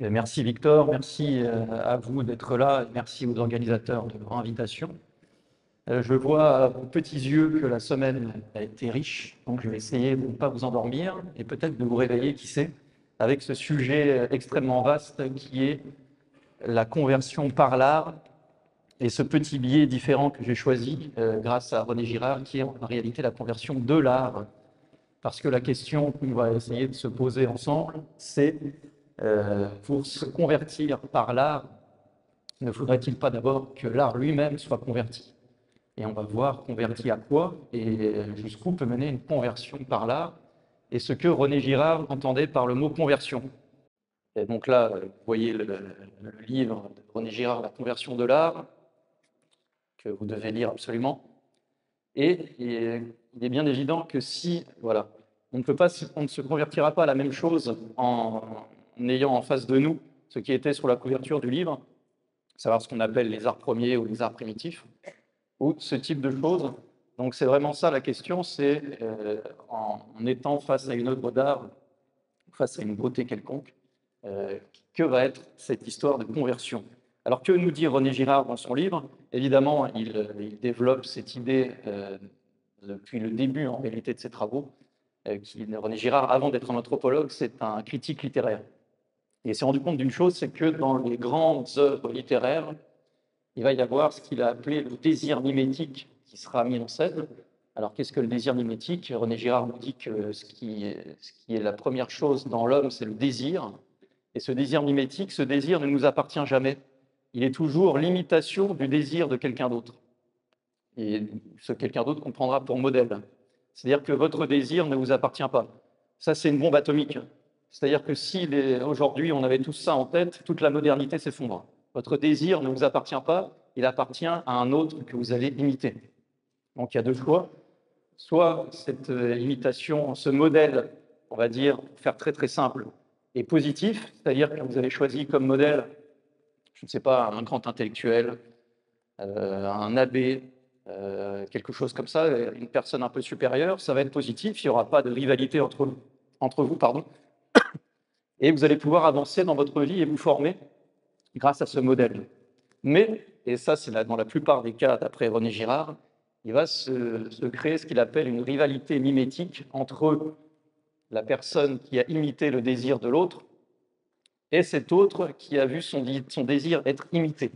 Merci Victor, merci à vous d'être là, merci aux organisateurs de leur invitation. Je vois à vos petits yeux que la semaine a été riche, donc je vais essayer de ne pas vous endormir et peut-être de vous réveiller, qui sait, avec ce sujet extrêmement vaste qui est la conversion par l'art et ce petit biais différent que j'ai choisi grâce à René Girard, qui est en réalité la conversion de l'art. Parce que la question qu'on va essayer de se poser ensemble, c'est pour se convertir par l'art, ne faudrait-il pas d'abord que l'art lui-même soit converti? Et on va voir converti à quoi et jusqu'où peut mener une conversion par l'art et ce que René Girard entendait par le mot conversion. Et donc là, vous voyez le livre de René Girard, La conversion de l'art, que vous devez lire absolument. Et il est bien évident que si, voilà, on ne se convertira pas à la même chose en ayant en face de nous ce qui était sur la couverture du livre, savoir ce qu'on appelle les arts premiers ou les arts primitifs, ou ce type de choses. Donc c'est vraiment ça la question, c'est en étant face à une œuvre d'art, face à une beauté quelconque, que va être cette histoire de conversion? Alors que nous dit René Girard dans son livre? Évidemment, il développe cette idée depuis le début en réalité de ses travaux. René Girard, avant d'être un anthropologue, c'est un critique littéraire. Et il s'est rendu compte d'une chose, c'est que dans les grandes œuvres littéraires, il va y avoir ce qu'il a appelé le désir mimétique qui sera mis en scène. Alors qu'est-ce que le désir mimétique? René Girard nous dit que ce qui est la première chose dans l'homme, c'est le désir. Et ce désir mimétique, ce désir ne nous appartient jamais. Il est toujours l'imitation du désir de quelqu'un d'autre. Et ce quelqu'un d'autre qu'on prendra pour modèle. C'est-à-dire que votre désir ne vous appartient pas. Ça, c'est une bombe atomique. C'est-à-dire que si aujourd'hui on avait tous ça en tête, toute la modernité s'effondre. Votre désir ne vous appartient pas, il appartient à un autre que vous allez imiter. Donc il y a deux choix. Soit cette imitation, ce modèle, on va dire, pour faire très très simple, est positif, c'est-à-dire que vous avez choisi comme modèle, je ne sais pas, un grand intellectuel, un abbé, quelque chose comme ça, une personne un peu supérieure, ça va être positif, il n'y aura pas de rivalité entre vous, pardon, et vous allez pouvoir avancer dans votre vie et vous former grâce à ce modèle. Mais, et ça c'est dans la plupart des cas d'après René Girard, il va se créer ce qu'il appelle une rivalité mimétique entre la personne qui a imité le désir de l'autre et cet autre qui a vu son désir être imité.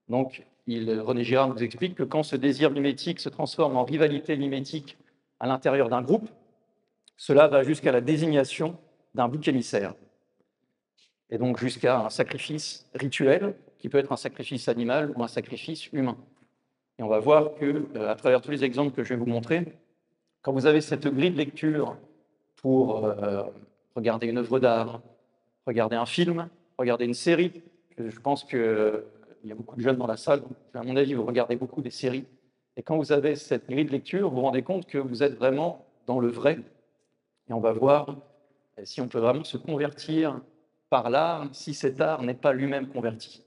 Donc, René Girard nous explique que quand ce désir mimétique se transforme en rivalité mimétique à l'intérieur d'un groupe, cela va jusqu'à la désignation d'un bouc émissaire. Et donc jusqu'à un sacrifice rituel, qui peut être un sacrifice animal ou un sacrifice humain. Et on va voir que, à travers tous les exemples que je vais vous montrer, quand vous avez cette grille de lecture pour regarder une œuvre d'art, regarder un film, regarder une série, je pense qu'il y a beaucoup de jeunes dans la salle, donc à mon avis, vous regardez beaucoup des séries. Et quand vous avez cette grille de lecture, vous vous rendez compte que vous êtes vraiment dans le vrai. Et on va voir si on peut vraiment se convertir par l'art, si cet art n'est pas lui-même converti.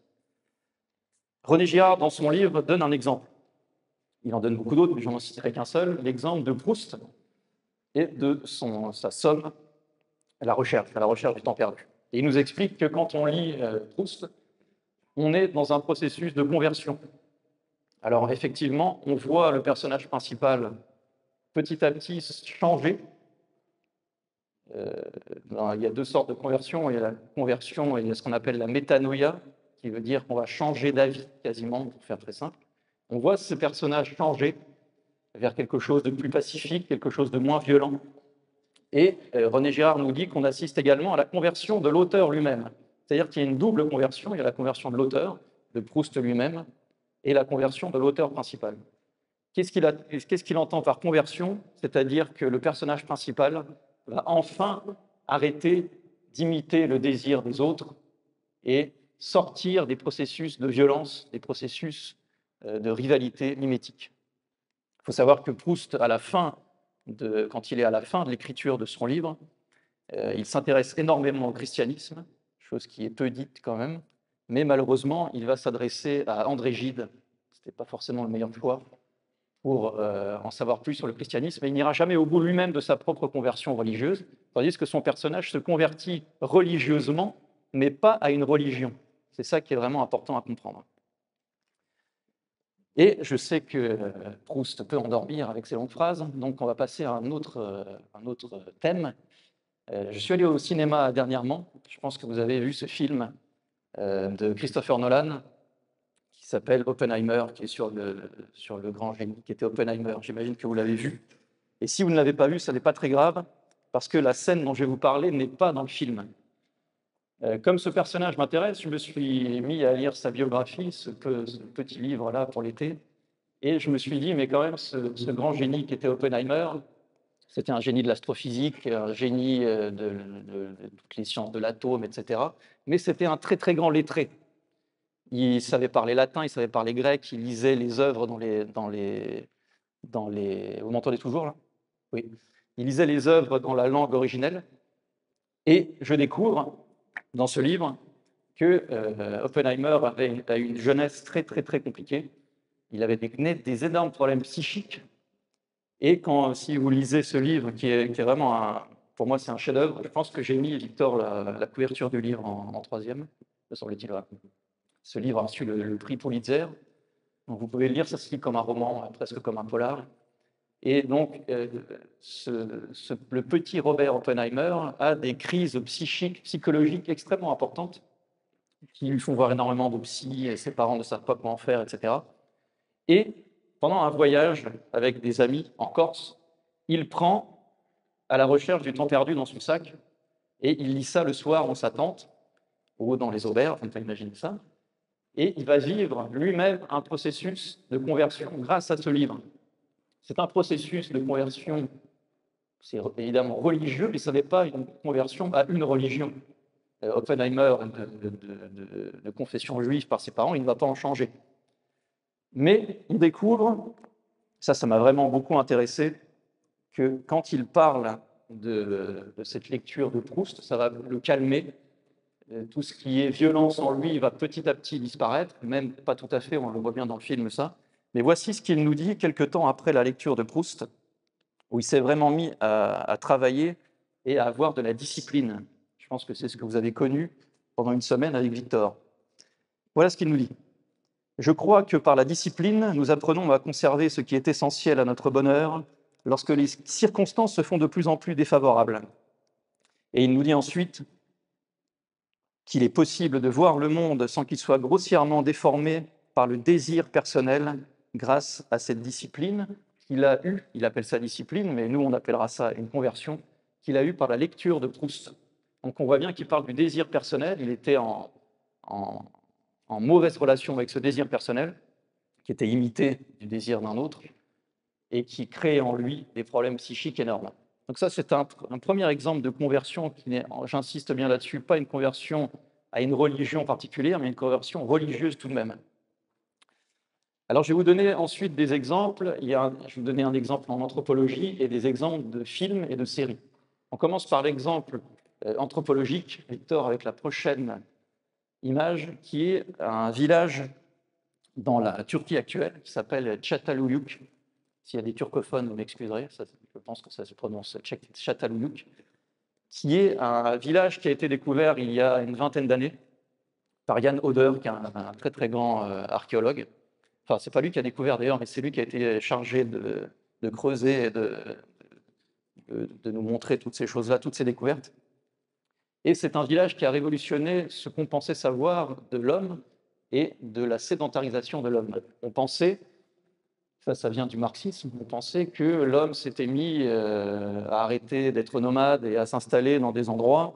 René Girard, dans son livre, donne un exemple. Il en donne beaucoup d'autres, mais je n'en citerai qu'un seul, l'exemple de Proust et de sa somme à la recherche du temps perdu. Et il nous explique que quand on lit Proust, on est dans un processus de conversion. Alors effectivement, on voit le personnage principal petit à petit changer. Il y a deux sortes de conversion. Il y a la conversion et il y a ce qu'on appelle la métanoïa, qui veut dire qu'on va changer d'avis quasiment, pour faire très simple. On voit ce personnage changer vers quelque chose de plus pacifique, quelque chose de moins violent. Et René Girard nous dit qu'on assiste également à la conversion de l'auteur lui-même. C'est-à-dire qu'il y a une double conversion. Il y a la conversion de l'auteur, de Proust lui-même, et la conversion de l'auteur principal. Qu'est-ce qu'il entend par conversion? C'est-à-dire que le personnage principal va enfin arrêter d'imiter le désir des autres et sortir des processus de violence, des processus de rivalité mimétique. Il faut savoir que Proust, quand il est à la fin de l'écriture de son livre, il s'intéresse énormément au christianisme, chose qui est peu dite quand même, mais malheureusement, il va s'adresser à André Gide, ce n'était pas forcément le meilleur choix, pour en savoir plus sur le christianisme, mais il n'ira jamais au bout lui-même de sa propre conversion religieuse, tandis que son personnage se convertit religieusement mais pas à une religion. C'est ça qui est vraiment important à comprendre. Et je sais que Proust peut endormir avec ses longues phrases, donc on va passer à un autre thème. Je suis allé au cinéma dernièrement, je pense que vous avez vu ce film de Christopher Nolan, qui s'appelle Oppenheimer, qui est sur le grand génie qui était Oppenheimer. J'imagine que vous l'avez vu. Et si vous ne l'avez pas vu, ça n'est pas très grave, parce que la scène dont je vais vous parler n'est pas dans le film. Comme ce personnage m'intéresse, je me suis mis à lire sa biographie, ce petit livre-là pour l'été, et je me suis dit, mais quand même, ce grand génie qui était Oppenheimer, c'était un génie de l'astrophysique, un génie de toutes les sciences de l'atome, etc. Mais c'était un très très grand lettré. Il savait parler latin, il savait parler grec, il lisait les œuvres Vous m'entendez toujours là? Oui. Il lisait les œuvres dans la langue originelle. Et je découvre dans ce livre que Oppenheimer a eu une jeunesse très très très compliquée. Il avait des énormes problèmes psychiques. Et si vous lisez ce livre, qui est vraiment, pour moi, c'est un chef-d'œuvre, je pense que j'ai mis, Victor, la couverture du livre en troisième, me semble-t-il. Ce livre a reçu le prix Pulitzer. Donc vous pouvez le lire, ça se lit comme un roman, presque comme un polar. Et donc, le petit Robert Oppenheimer a des crises psychiques, psychologiques extrêmement importantes, qui lui font voir énormément de psy, et ses parents ne savent pas comment faire, etc. Et pendant un voyage avec des amis en Corse, il prend à la recherche du temps perdu dans son sac, et il lit ça le soir dans sa tente, ou dans les auberges, on peut imaginer ça, et il va vivre lui-même un processus de conversion grâce à ce livre. C'est un processus de conversion, c'est évidemment religieux, mais ce n'est pas une conversion à une religion. Oppenheimer, de confession juive par ses parents, il ne va pas en changer. Mais on découvre, ça m'a vraiment beaucoup intéressé, que quand il parle de cette lecture de Proust, ça va le calmer. Tout ce qui est violence en lui va petit à petit disparaître, même pas tout à fait, on le voit bien dans le film ça. Mais voici ce qu'il nous dit quelque temps après la lecture de Proust, où il s'est vraiment mis à travailler et à avoir de la discipline. Je pense que c'est ce que vous avez connu pendant une semaine avec Victor. Voilà ce qu'il nous dit. Je crois que par la discipline, nous apprenons à conserver ce qui est essentiel à notre bonheur lorsque les circonstances se font de plus en plus défavorables. Et il nous dit ensuite qu'il est possible de voir le monde sans qu'il soit grossièrement déformé par le désir personnel grâce à cette discipline qu'il a eue, il appelle ça discipline, mais nous on appellera ça une conversion, qu'il a eue par la lecture de Proust. Donc on voit bien qu'il parle du désir personnel, il était en mauvaise relation avec ce désir personnel, qui était imité du désir d'un autre, et qui crée en lui des problèmes psychiques énormes. Donc ça, c'est un premier exemple de conversion qui n'est, j'insiste bien là-dessus, pas une conversion à une religion particulière, mais une conversion religieuse tout de même. Alors, je vais vous donner ensuite des exemples. Je vais vous donner un exemple en anthropologie et des exemples de films et de séries. On commence par l'exemple anthropologique, Victor, avec la prochaine image, qui est un village dans la Turquie actuelle, qui s'appelle Çatalhöyük. S'il y a des turcophones, vous m'excuserez, je pense que ça se prononce Çatalhöyük, qui est un village qui a été découvert il y a une vingtaine d'années par Jan Oder, qui est un très très grand archéologue. Enfin, c'est pas lui qui a découvert d'ailleurs, mais c'est lui qui a été chargé de creuser et de nous montrer toutes ces choses-là, toutes ces découvertes. Et c'est un village qui a révolutionné ce qu'on pensait savoir de l'homme et de la sédentarisation de l'homme. On pensait, ça vient du marxisme, on pensait que l'homme s'était mis à arrêter d'être nomade et à s'installer dans des endroits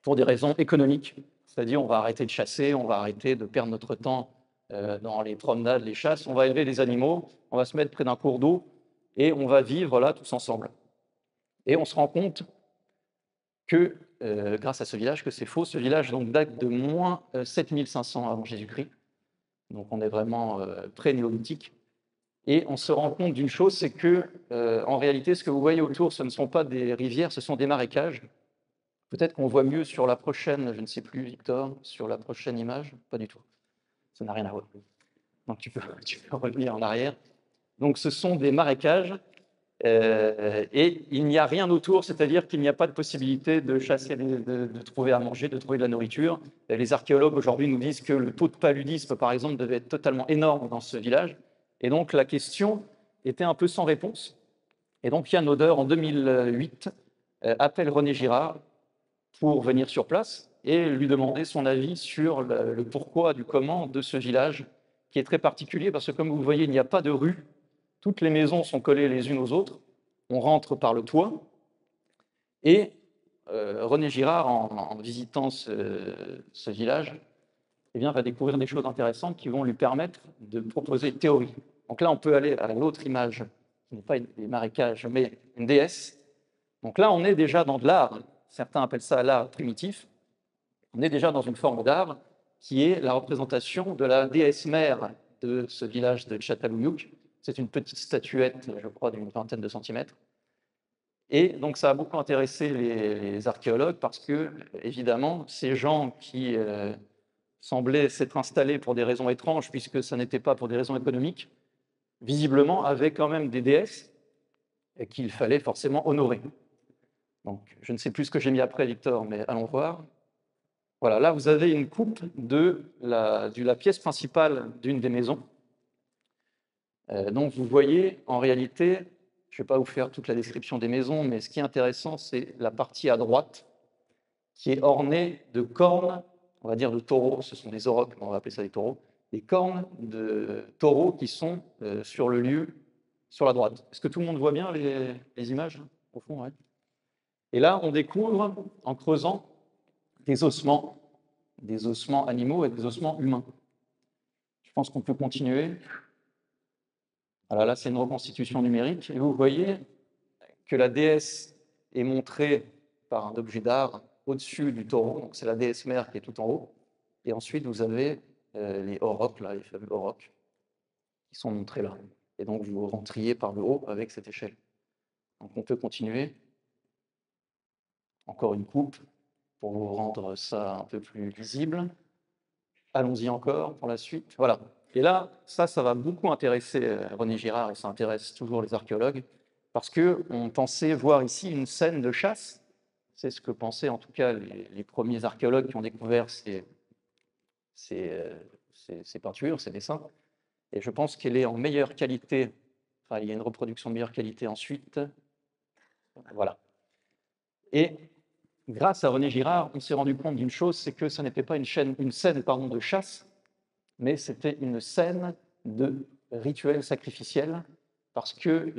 pour des raisons économiques. C'est-à-dire, on va arrêter de chasser, on va arrêter de perdre notre temps dans les promenades, les chasses, on va élever des animaux, on va se mettre près d'un cours d'eau et on va vivre là tous ensemble. Et on se rend compte que, grâce à ce village, que c'est faux. Ce village donc, date de moins 7500 avant Jésus-Christ. Donc on est vraiment pré-néolithique. Et on se rend compte d'une chose, c'est que, en réalité, ce que vous voyez autour, ce ne sont pas des rivières, ce sont des marécages. Peut-être qu'on voit mieux sur la prochaine, je ne sais plus, Victor, sur la prochaine image. Pas du tout. Ça n'a rien à voir. Donc tu peux revenir en arrière. Donc ce sont des marécages Et il n'y a rien autour, c'est-à-dire qu'il n'y a pas de possibilité de chasser, de trouver à manger, de trouver de la nourriture. Les archéologues aujourd'hui nous disent que le taux de paludisme, par exemple, devait être totalement énorme dans ce village. Et donc la question était un peu sans réponse. Et donc Yann Oder, en 2008, appelle René Girard pour venir sur place et lui demander son avis sur le pourquoi du comment de ce village, qui est très particulier parce que, comme vous voyez, il n'y a pas de rue. Toutes les maisons sont collées les unes aux autres. On rentre par le toit. Et René Girard, en visitant ce village, eh bien, va découvrir des choses intéressantes qui vont lui permettre de proposer une théorie. Donc là, on peut aller à l'autre image, qui n'est pas des marécages, mais une déesse. Donc là, on est déjà dans de l'art. Certains appellent ça l'art primitif. On est déjà dans une forme d'art qui est la représentation de la déesse mère de ce village de Çatalhöyük. C'est une petite statuette, je crois, d'une vingtaine de centimètres. Et donc, ça a beaucoup intéressé les archéologues parce que, évidemment, ces gens qui semblaient s'être installés pour des raisons étranges, puisque ça n'était pas pour des raisons économiques, visiblement avaient quand même des déesses qu'il fallait forcément honorer. Donc, je ne sais plus ce que j'ai mis après, Victor, mais allons voir. Voilà, là, vous avez une coupe de la pièce principale d'une des maisons. Donc, vous voyez, en réalité, je ne vais pas vous faire toute la description des maisons, mais ce qui est intéressant, c'est la partie à droite, qui est ornée de cornes, on va dire de taureaux, ce sont des aurochs, on va appeler ça des taureaux, des cornes de taureaux qui sont sur le lieu, sur la droite. Est-ce que tout le monde voit bien les images, au fond, ouais. Et là, on découvre, en creusant, des ossements animaux et des ossements humains. Je pense qu'on peut continuer. Alors là, c'est une reconstitution numérique. Et vous voyez que la déesse est montrée par un objet d'art au-dessus du taureau. Donc c'est la déesse mère qui est tout en haut. Et ensuite, vous avez les aurochs, là, les fameux aurochs, qui sont montrés là. Et donc, vous rentriez par le haut avec cette échelle. Donc on peut continuer. Encore une coupe pour vous rendre ça un peu plus visible. Allons-y encore pour la suite. Voilà. Et là, ça va beaucoup intéresser René Girard, et ça intéresse toujours les archéologues, parce qu'on pensait voir ici une scène de chasse. C'est ce que pensaient en tout cas les premiers archéologues qui ont découvert ces peintures, ces dessins. Et je pense qu'elle est en meilleure qualité. Enfin, il y a une reproduction de meilleure qualité ensuite. Voilà. Et grâce à René Girard, on s'est rendu compte d'une chose, c'est que ce n'était pas une scène de chasse, mais c'était une scène de rituel sacrificiel, parce que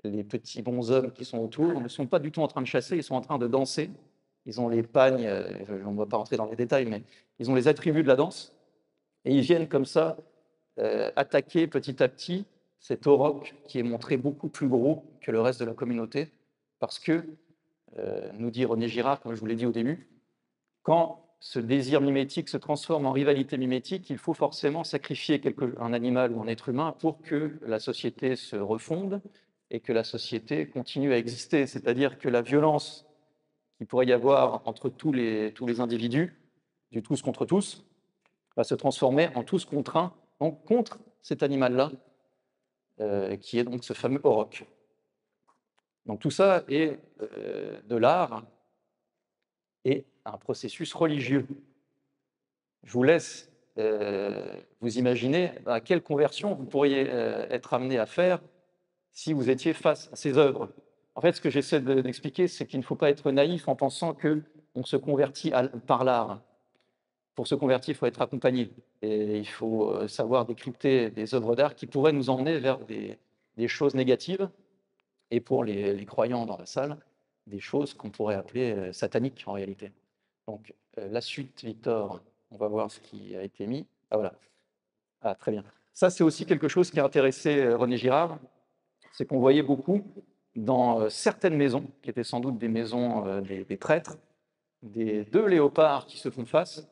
les petits bonshommes qui sont autour ne sont pas du tout en train de chasser, ils sont en train de danser. Ils ont les pagnes, on ne va pas rentrer dans les détails, mais ils ont les attributs de la danse, et ils viennent comme ça attaquer petit à petit cet auroch qui est montré beaucoup plus gros que le reste de la communauté, parce que nous dit René Girard, comme je vous l'ai dit au début, quand ce désir mimétique se transforme en rivalité mimétique, il faut forcément sacrifier un animal ou un être humain pour que la société se refonde et que la société continue à exister. C'est-à-dire que la violence qu'il pourrait y avoir entre tous les individus, du tous contre tous, va se transformer en tous contre un, donc contre cet animal-là, qui est donc ce fameux auroch. Donc tout ça est de l'art et un processus religieux. Je vous laisse vous imaginer à quelle conversion vous pourriez être amené à faire si vous étiez face à ces œuvres. En fait, ce que j'essaie d'expliquer, c'est qu'il ne faut pas être naïf en pensant qu'on se convertit par l'art. Pour se convertir, il faut être accompagné. Et il faut savoir décrypter des œuvres d'art qui pourraient nous emmener vers des choses négatives, et pour les croyants dans la salle, des choses qu'on pourrait appeler sataniques en réalité. Donc la suite, Victor, on va voir ce qui a été mis. Ah voilà, ah, très bien. Ça, c'est aussi quelque chose qui a intéressé René Girard, c'est qu'on voyait beaucoup dans certaines maisons, qui étaient sans doute des maisons des prêtres, des deux léopards qui se font face,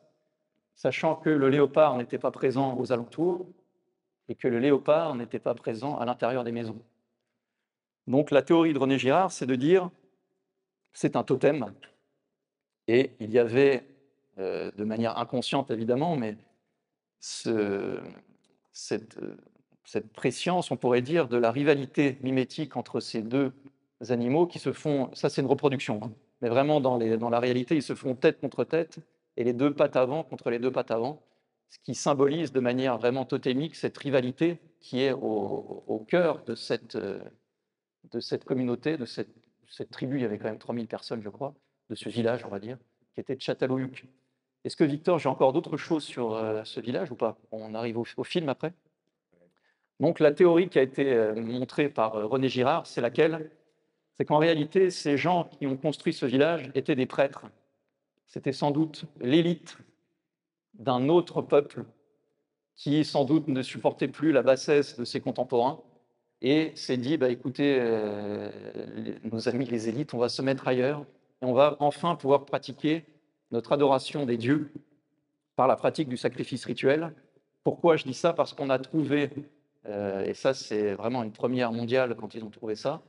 sachant que le léopard n'était pas présent aux alentours et que le léopard n'était pas présent à l'intérieur des maisons. Donc la théorie de René Girard, c'est de dire c'est un totem, et il y avait, de manière inconsciente évidemment, mais cette cette préscience, on pourrait dire, de la rivalité mimétique entre ces deux animaux qui se font, ça c'est une reproduction, hein, mais vraiment dans la réalité, ils se font tête contre tête et les deux pattes avant contre les deux pattes avant, ce qui symbolise de manière vraiment totémique cette rivalité qui est au cœur de cette communauté, de cette tribu. Il y avait quand même 3000 personnes, je crois, de ce village, on va dire, qui était de Çatalhöyük. Est-ce que, Victor, j'ai encore d'autres choses sur ce village ou pas? On arrive au film après. Donc, la théorie qui a été montrée par René Girard, c'est laquelle? C'est qu'en réalité, ces gens qui ont construit ce village étaient des prêtres. C'était sans doute l'élite d'un autre peuple qui, sans doute, ne supportait plus la bassesse de ses contemporains et s'est dit, bah, écoutez, nos amis les élites, on va se mettre ailleurs et on va enfin pouvoir pratiquer notre adoration des dieux par la pratique du sacrifice rituel. Pourquoi je dis ça? Parce qu'on a trouvé, et ça c'est vraiment une première mondiale quand ils ont trouvé ça,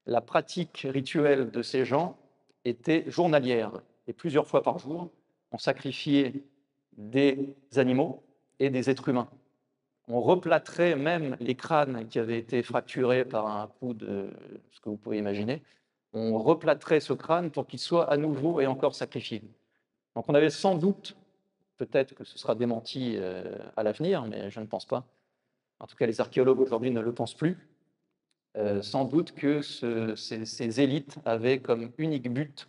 la pratique rituelle de ces gens était journalière. Et plusieurs fois par jour, on sacrifiait des animaux et des êtres humains. On replâtrait même les crânes qui avaient été fracturés par un coup de ce que vous pouvez imaginer. On replâtrait ce crâne pour qu'il soit à nouveau et encore sacrifié. Donc on avait sans doute, peut-être que ce sera démenti à l'avenir, mais je ne pense pas. En tout cas, les archéologues aujourd'hui ne le pensent plus. Sans doute que ces élites avaient comme unique but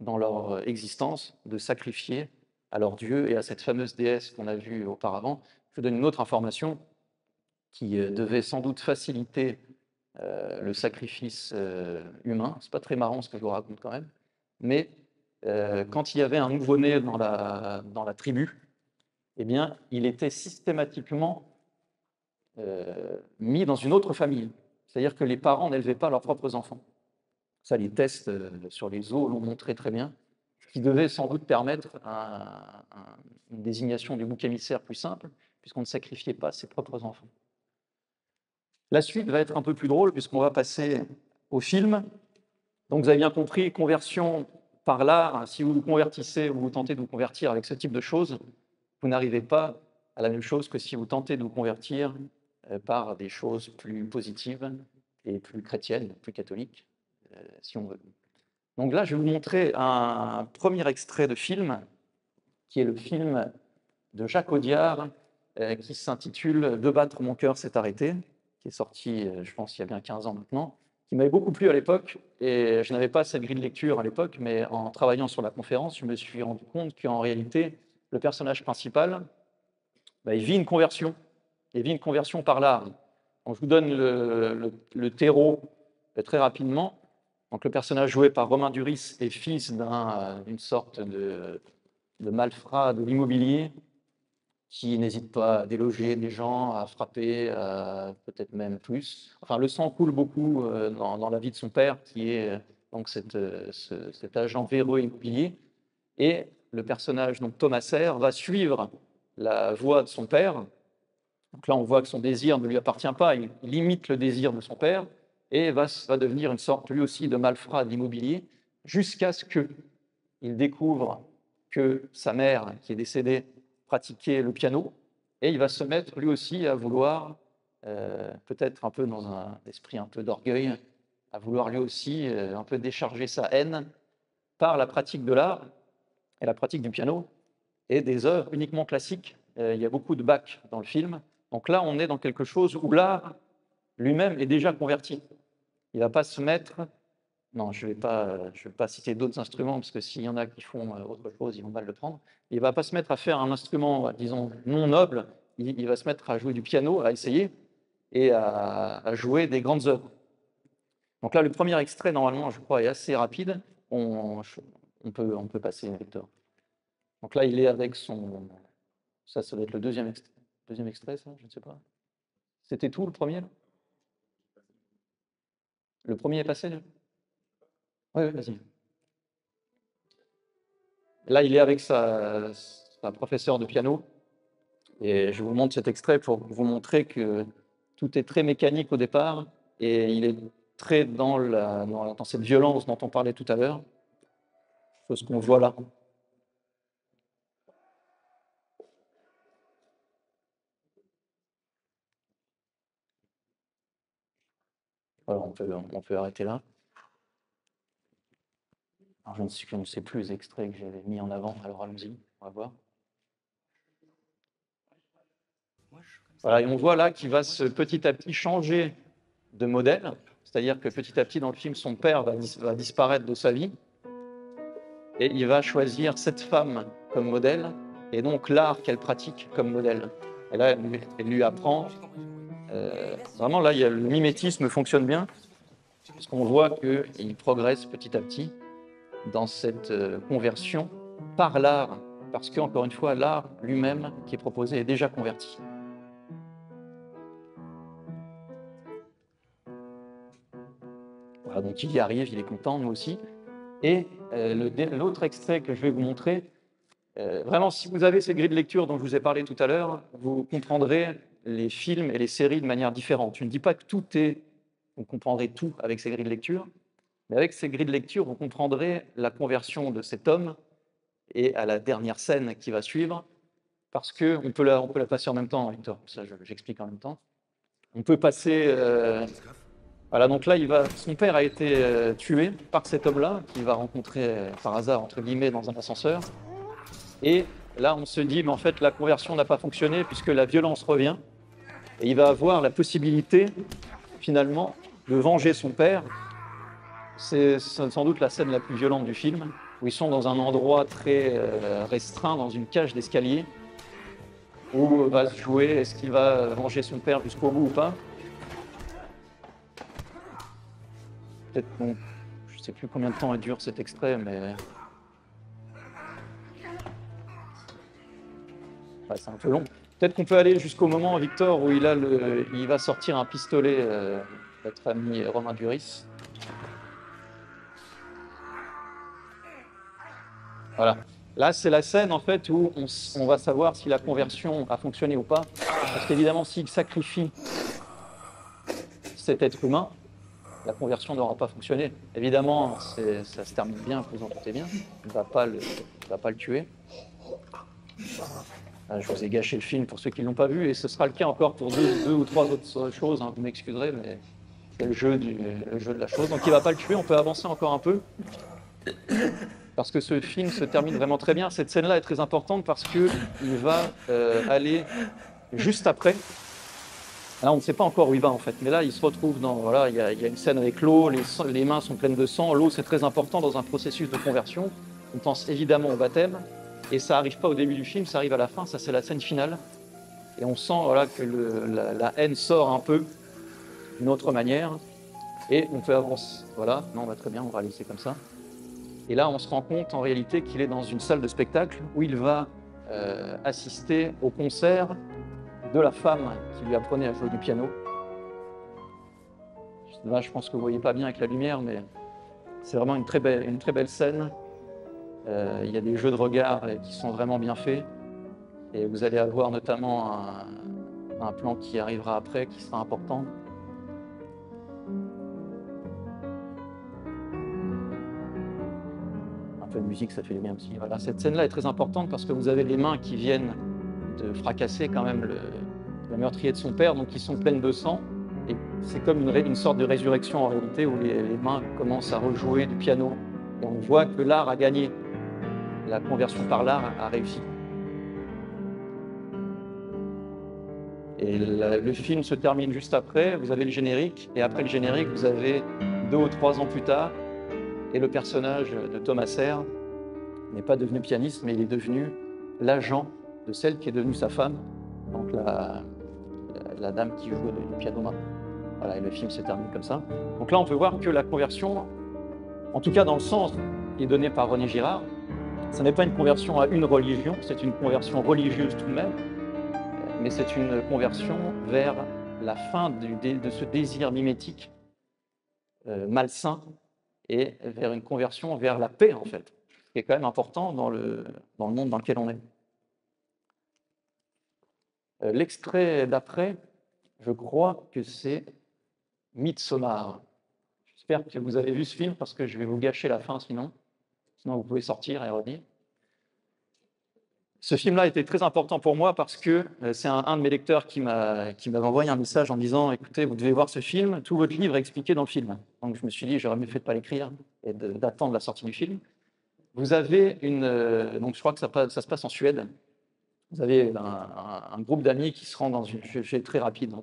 dans leur existence de sacrifier à leur dieu et à cette fameuse déesse qu'on a vue auparavant. Je vous donne une autre information qui devait sans doute faciliter le sacrifice humain. C'est pas très marrant ce que je vous raconte quand même, mais quand il y avait un nouveau-né dans la tribu, eh bien, il était systématiquement mis dans une autre famille. C'est-à-dire que les parents n'élevaient pas leurs propres enfants. Ça, les tests sur les os l'ont montré très bien, ce qui devait sans doute permettre une désignation du bouc émissaire plus simple, puisqu'on ne sacrifiait pas ses propres enfants. La suite va être un peu plus drôle, puisqu'on va passer au film. Donc vous avez bien compris, conversion par l'art, si vous vous convertissez ou vous tentez de vous convertir avec ce type de choses, vous n'arrivez pas à la même chose que si vous tentez de vous convertir par des choses plus positives et plus chrétiennes, plus catholiques, si on veut. Donc là, je vais vous montrer un premier extrait de film, qui est le film de Jacques Audiard, qui s'intitule « De battre mon cœur s'est arrêté », qui est sorti, je pense, il y a bien 15 ans maintenant, qui m'avait beaucoup plu à l'époque, et je n'avais pas cette grille de lecture à l'époque, mais en travaillant sur la conférence, je me suis rendu compte qu'en réalité, le personnage principal, il vit une conversion. Il vit une conversion par l'art. Donc, je vous donne le terreau très rapidement. Donc, le personnage joué par Romain Duris est fils d'une sorte de malfrat de l'immobilier qui n'hésite pas à déloger des gens, à frapper, peut-être même plus. Enfin, le sang coule beaucoup dans la vie de son père, qui est donc cet agent véreux immobilier. Et le personnage, donc Thomas Serre, va suivre la voie de son père. Donc là, on voit que son désir ne lui appartient pas, il imite le désir de son père et va devenir une sorte, lui aussi, de malfrat d'immobilier, jusqu'à ce qu'il découvre que sa mère, qui est décédée, pratiquait le piano, et il va se mettre lui aussi à vouloir, peut-être un peu dans un esprit un peu d'orgueil, à vouloir lui aussi un peu décharger sa haine par la pratique de l'art et la pratique du piano et des œuvres uniquement classiques. Il y a beaucoup de Bach dans le film. Donc là, on est dans quelque chose où l'art lui-même est déjà converti. Il ne va pas se mettre... Non, je ne vais pas citer d'autres instruments, parce que s'il y en a qui font autre chose, ils vont mal le prendre. Il ne va pas se mettre à faire un instrument, disons, non noble. Il va se mettre à jouer du piano, à essayer, et à jouer des grandes œuvres. Donc là, le premier extrait, normalement, je crois, est assez rapide. On peut passer, Victor. Donc là, il est avec son... Ça doit être le deuxième extrait, ça, je ne sais pas. C'était tout, le premier, là? Le premier est passé, là? Oui, vas-y. Là, il est avec sa professeure de piano. Et je vous montre cet extrait pour vous montrer que tout est très mécanique au départ. Et il est très dans cette violence dont on parlait tout à l'heure. Ce qu'on voit là. Voilà, on peut arrêter là. Alors, je ne sais plus les extraits que j'avais mis en avant, alors allons-y, on va voir. Voilà, et on voit là qu'il va petit à petit changer de modèle, c'est-à-dire que petit à petit dans le film, son père va disparaître de sa vie, et il va choisir cette femme comme modèle, et donc l'art qu'elle pratique comme modèle. Et là, elle lui apprend, vraiment là, le mimétisme fonctionne bien, parce qu'on voit qu'il progresse petit à petit dans cette conversion par l'art, parce que, encore une fois, l'art lui-même qui est proposé est déjà converti. Voilà, donc il y arrive, il est content, nous aussi. Et l'autre extrait que je vais vous montrer, vraiment, si vous avez ces grilles de lecture dont je vous ai parlé tout à l'heure, vous comprendrez les films et les séries de manière différente. Je ne dis pas que vous comprendrez tout avec ces grilles de lecture, mais avec ces grilles de lecture, vous comprendrez la conversion de cet homme et à la dernière scène qui va suivre, parce qu'on peut la passer en même temps, Victor, ça j'explique en même temps. On peut passer... voilà, donc là, son père a été tué par cet homme-là, qu'il va rencontrer par hasard, entre guillemets, dans un ascenseur. Et là, on se dit, mais en fait, la conversion n'a pas fonctionné puisque la violence revient. Et il va avoir la possibilité, finalement, de venger son père. C'est sans doute la scène la plus violente du film, où ils sont dans un endroit très restreint, dans une cage d'escalier, où va se jouer, est-ce qu'il va venger son père jusqu'au bout ou pas. Peut-être, bon, je ne sais plus combien de temps dure cet extrait, mais... Ouais, c'est un peu long. Peut-être qu'on peut aller jusqu'au moment, Victor, où il va sortir un pistolet, notre ami Romain Duris. Voilà. Là, c'est la scène, en fait, où on va savoir si la conversion a fonctionné ou pas. Parce qu'évidemment, s'il sacrifie cet être humain, la conversion n'aura pas fonctionné. Évidemment, ça se termine bien, vous en doutez bien. Il ne va pas le tuer. Je vous ai gâché le film pour ceux qui ne l'ont pas vu, et ce sera le cas encore pour deux ou trois autres choses, hein, vous m'excuserez, mais c'est le jeu de la chose. Donc il ne va pas le tuer, on peut avancer encore un peu, parce que ce film se termine vraiment très bien. Cette scène-là est très importante parce qu'il va aller juste après. Là, on ne sait pas encore où il va en fait, mais là, il se retrouve dans... Voilà, il y a une scène avec l'eau, les mains sont pleines de sang. L'eau, c'est très important dans un processus de conversion. On pense évidemment au baptême, et ça n'arrive pas au début du film, ça arrive à la fin, ça c'est la scène finale. Et on sent voilà, que la haine sort un peu d'une autre manière, et on peut avancer. Voilà, non, bah, très bien, on va laisser comme ça. Et là, on se rend compte en réalité qu'il est dans une salle de spectacle où il va assister au concert de la femme qui lui apprenait à jouer du piano. Là, je pense que vous ne voyez pas bien avec la lumière, mais c'est vraiment une très belle scène. Il y a des jeux de regard qui sont vraiment bien faits. Et vous allez avoir notamment un plan qui arrivera après, qui sera important. Un peu de musique, ça fait du bien aussi. Voilà, cette scène-là est très importante parce que vous avez les mains qui viennent de fracasser quand même le meurtrier de son père, donc qui sont pleines de sang. Et c'est comme une sorte de résurrection en réalité, où les mains commencent à rejouer du piano. Et on voit que l'art a gagné. La conversion par l'art a réussi. Et le film se termine juste après, vous avez le générique, et après le générique, vous avez 2 ou 3 ans plus tard, et le personnage de Thomas Serre n'est pas devenu pianiste, mais il est devenu l'agent de celle qui est devenue sa femme, donc la dame qui joue du piano maintenant. Voilà, et le film se termine comme ça. Donc là, on peut voir que la conversion, en tout cas dans le sens qui est donné par René Girard, ce n'est pas une conversion à une religion, c'est une conversion religieuse tout de même, mais c'est une conversion vers la fin de ce désir mimétique malsain et vers une conversion vers la paix, en fait, ce qui est quand même important dans le monde dans lequel on est. L'extrait d'après, je crois que c'est Midsommar. J'espère que vous avez vu ce film parce que je vais vous gâcher la fin sinon vous pouvez sortir et revenir. Ce film-là était très important pour moi parce que c'est un de mes lecteurs qui m'avait envoyé un message en disant: «Écoutez, vous devez voir ce film, tout votre livre est expliqué dans le film». Donc je me suis dit: «J'aurais mieux fait de pas l'écrire et d'attendre la sortie du film». Vous avez donc je crois que ça se passe en Suède. Vous avez un groupe d'amis qui se rend dans une je vais être très rapide, hein.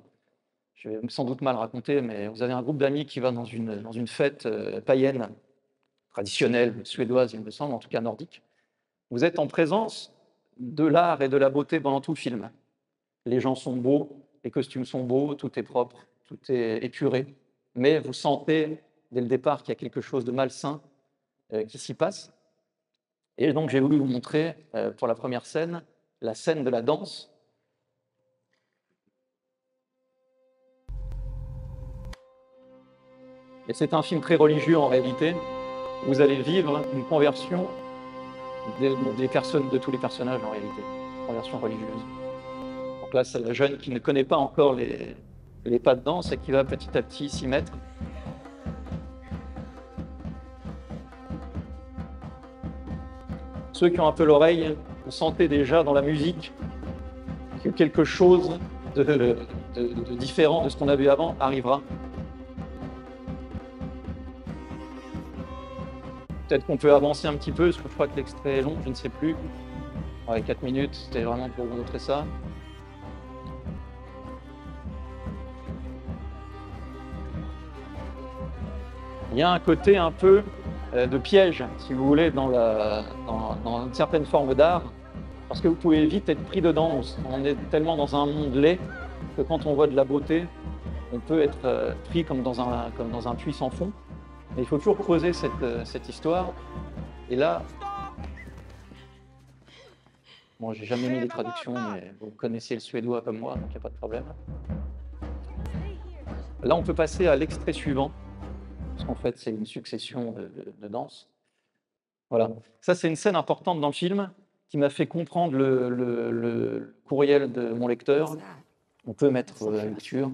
Je vais sans doute mal raconter, mais vous avez un groupe d'amis qui va dans une fête, païenne, traditionnelle, suédoise, il me semble, en tout cas nordique. Vous êtes en présence de l'art et de la beauté pendant tout le film. Les gens sont beaux, les costumes sont beaux, tout est propre, tout est épuré, mais vous sentez dès le départ qu'il y a quelque chose de malsain, qui s'y passe. Et donc j'ai voulu vous montrer, pour la première scène, la scène de la danse. Et c'est un film très religieux en réalité. Vous allez vivre une conversion des personnes, de tous les personnages en réalité, une conversion religieuse. Donc là, c'est la jeune qui ne connaît pas encore les pas de danse et qui va petit à petit s'y mettre. Ceux qui ont un peu l'oreille, vous sentez déjà dans la musique que quelque chose de différent de ce qu'on a vu avant arrivera. Peut-être qu'on peut avancer un petit peu, parce que je crois que l'extrait est long, je ne sais plus. Ouais, 4 minutes, c'était vraiment pour vous montrer ça. Il y a un côté un peu de piège, si vous voulez, dans une certaine forme d'art, parce que vous pouvez vite être pris dedans. On est tellement dans un monde laid que quand on voit de la beauté, on peut être pris comme dans un puits sans fond. Mais il faut toujours creuser cette histoire. Et là, bon, j'ai jamais mis les traductions, mais vous connaissez le suédois comme moi, donc il n'y a pas de problème. Là, on peut passer à l'extrait suivant, parce qu'en fait, c'est une succession de danses. Voilà. Ça, c'est une scène importante dans le film qui m'a fait comprendre le courriel de mon lecteur. On peut mettre la lecture.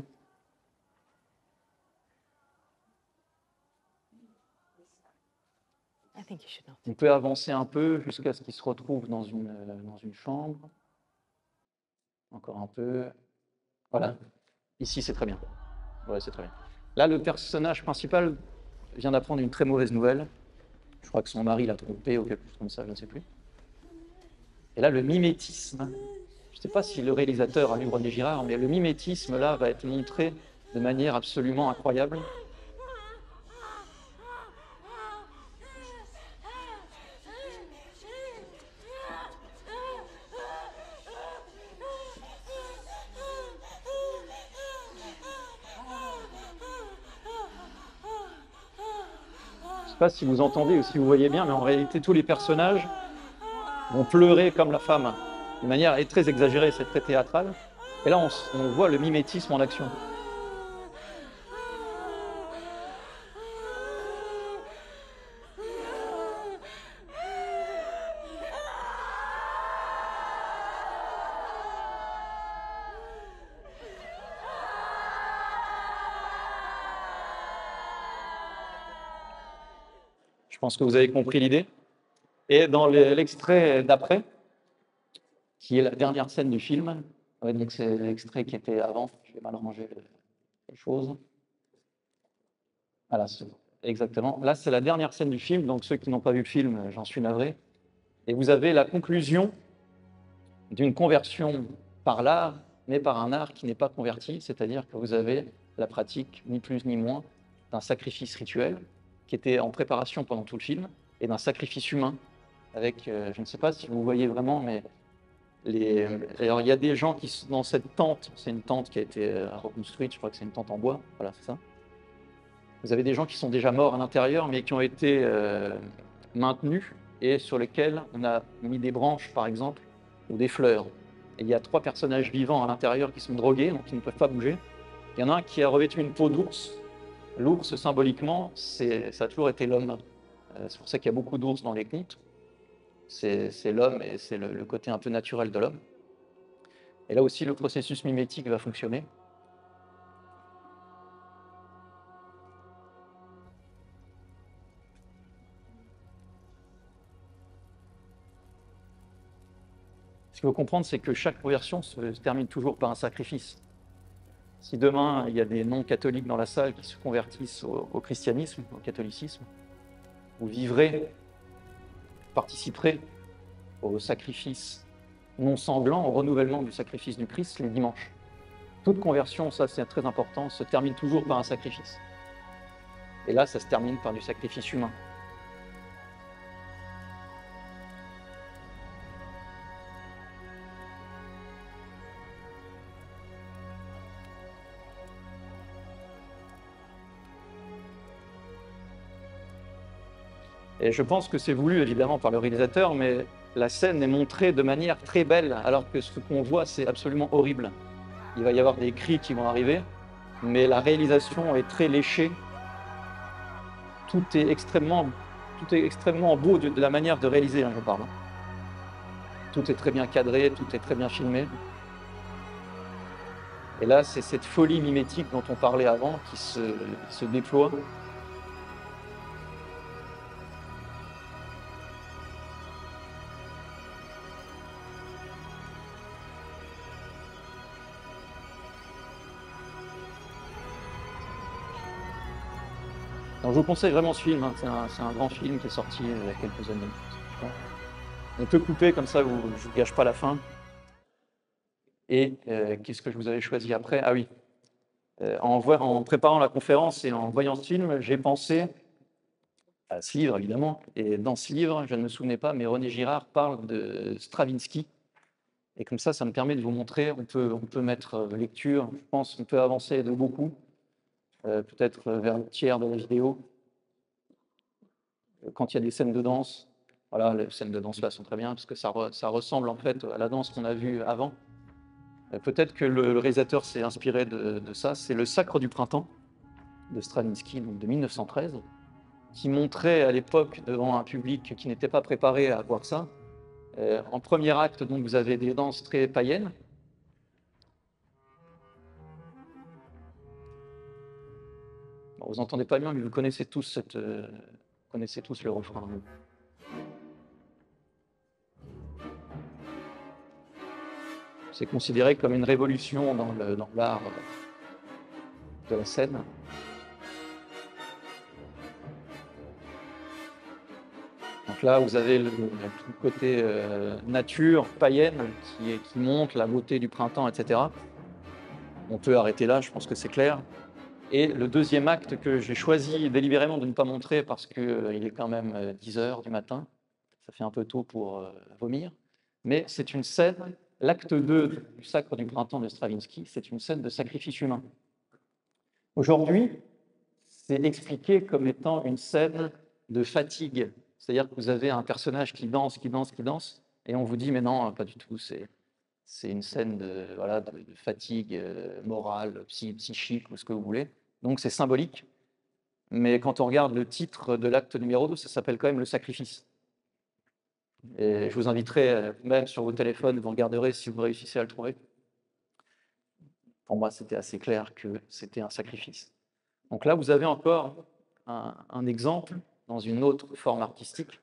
On peut avancer un peu jusqu'à ce qu'il se retrouve dans une chambre. Encore un peu. Voilà. Ici, c'est très bien. Ouais, c'est très bien. Là, le personnage principal vient d'apprendre une très mauvaise nouvelle. Je crois que son mari l'a trompé ou quelque chose comme ça, je ne sais plus. Et là, le mimétisme. Je ne sais pas si le réalisateur a lu René Girard, mais le mimétisme, là, va être montré de manière absolument incroyable. Je ne sais pas si vous entendez ou si vous voyez bien, mais en réalité, tous les personnages vont pleurer comme la femme, de manière très exagérée, c'est très théâtral. Et là, on voit le mimétisme en action. Je pense que vous avez compris l'idée. Et dans l'extrait d'après, qui est la dernière scène du film, ouais, donc c'est l'extrait qui était avant, je vais mal ranger les choses. Voilà, exactement. Là, c'est la dernière scène du film, donc ceux qui n'ont pas vu le film, j'en suis navré. Et vous avez la conclusion d'une conversion par l'art, mais par un art qui n'est pas converti, c'est-à-dire que vous avez la pratique, ni plus ni moins, d'un sacrifice rituel qui était en préparation pendant tout le film, et d'un sacrifice humain, avec, je ne sais pas si vous voyez vraiment, mais alors il y a des gens qui sont dans cette tente, c'est une tente qui a été reconstruite, je crois que c'est une tente en bois, voilà, c'est ça. Vous avez des gens qui sont déjà morts à l'intérieur, mais qui ont été maintenus et sur lesquels on a mis des branches, par exemple, ou des fleurs. Et il y a 3 personnages vivants à l'intérieur qui sont drogués, donc qui ne peuvent pas bouger. Il y en a un qui a revêtu une peau d'ours. L'ours, symboliquement, ça a toujours été l'homme. C'est pour ça qu'il y a beaucoup d'ours dans les contes. C'est l'homme et c'est le côté un peu naturel de l'homme. Et là aussi, le processus mimétique va fonctionner. qu'il faut comprendre, c'est que chaque conversion se termine toujours par un sacrifice. Si demain, il y a des non-catholiques dans la salle qui se convertissent au christianisme, au catholicisme, vous vivrez, participerez au sacrifice non sanglant, au renouvellement du sacrifice du Christ les dimanches. Toute conversion, ça c'est très important, se termine toujours par un sacrifice. Et là, ça se termine par du sacrifice humain. Et je pense que c'est voulu évidemment par le réalisateur, mais la scène est montrée de manière très belle, alors que ce qu'on voit, c'est absolument horrible. Il va y avoir des cris qui vont arriver, mais la réalisation est très léchée. Tout est extrêmement beau de la manière de réaliser, je parle. Tout est très bien cadré, tout est très bien filmé. Et là, c'est cette folie mimétique dont on parlait avant qui se déploie. Donc, je vous conseille vraiment ce film, hein. C'est un grand film qui est sorti il y a quelques années. On peut couper, comme ça je ne vous gâche pas la fin. Et qu'est-ce que je vous avais choisi après? Ah oui, en préparant la conférence et en voyant ce film, j'ai pensé à ce livre, évidemment. Et dans ce livre, je ne me souvenais pas, mais René Girard parle de Stravinsky. Et comme ça me permet de vous montrer, on peut mettre lecture, je pense, on peut avancer de beaucoup, peut-être vers le tiers de la vidéo. Quand il y a des scènes de danse, voilà, les scènes de danse là sont très bien, parce que ça ressemble en fait à la danse qu'on a vue avant. Peut-être que le réalisateur s'est inspiré de ça. C'est le Sacre du printemps de Stravinsky, donc de 1913, qui montrait à l'époque devant un public qui n'était pas préparé à voir ça. En premier acte, donc, vous avez des danses très païennes. Bon, vous n'entendez pas bien, mais vous connaissez tous le refrain. C'est considéré comme une révolution dans l'art de la scène. Donc là, vous avez tout le côté nature, païenne, qui montre la beauté du printemps, etc. On peut arrêter là, je pense que c'est clair. Et le deuxième acte que j'ai choisi délibérément de ne pas montrer parce qu'il est quand même 10 heures du matin, ça fait un peu tôt pour vomir, mais c'est une scène, l'acte 2 du Sacre du printemps de Stravinsky, c'est une scène de sacrifice humain. Aujourd'hui, c'est expliqué comme étant une scène de fatigue, c'est-à-dire que vous avez un personnage qui danse, et on vous dit mais non, pas du tout, c'est une scène de fatigue morale, psychique, ou ce que vous voulez. Donc c'est symbolique, mais quand on regarde le titre de l'acte numéro 2, ça s'appelle quand même le sacrifice. Et je vous inviterai, même sur vos téléphones, vous regarderez si vous réussissez à le trouver. Pour moi, c'était assez clair que c'était un sacrifice. Donc là, vous avez encore un exemple dans une autre forme artistique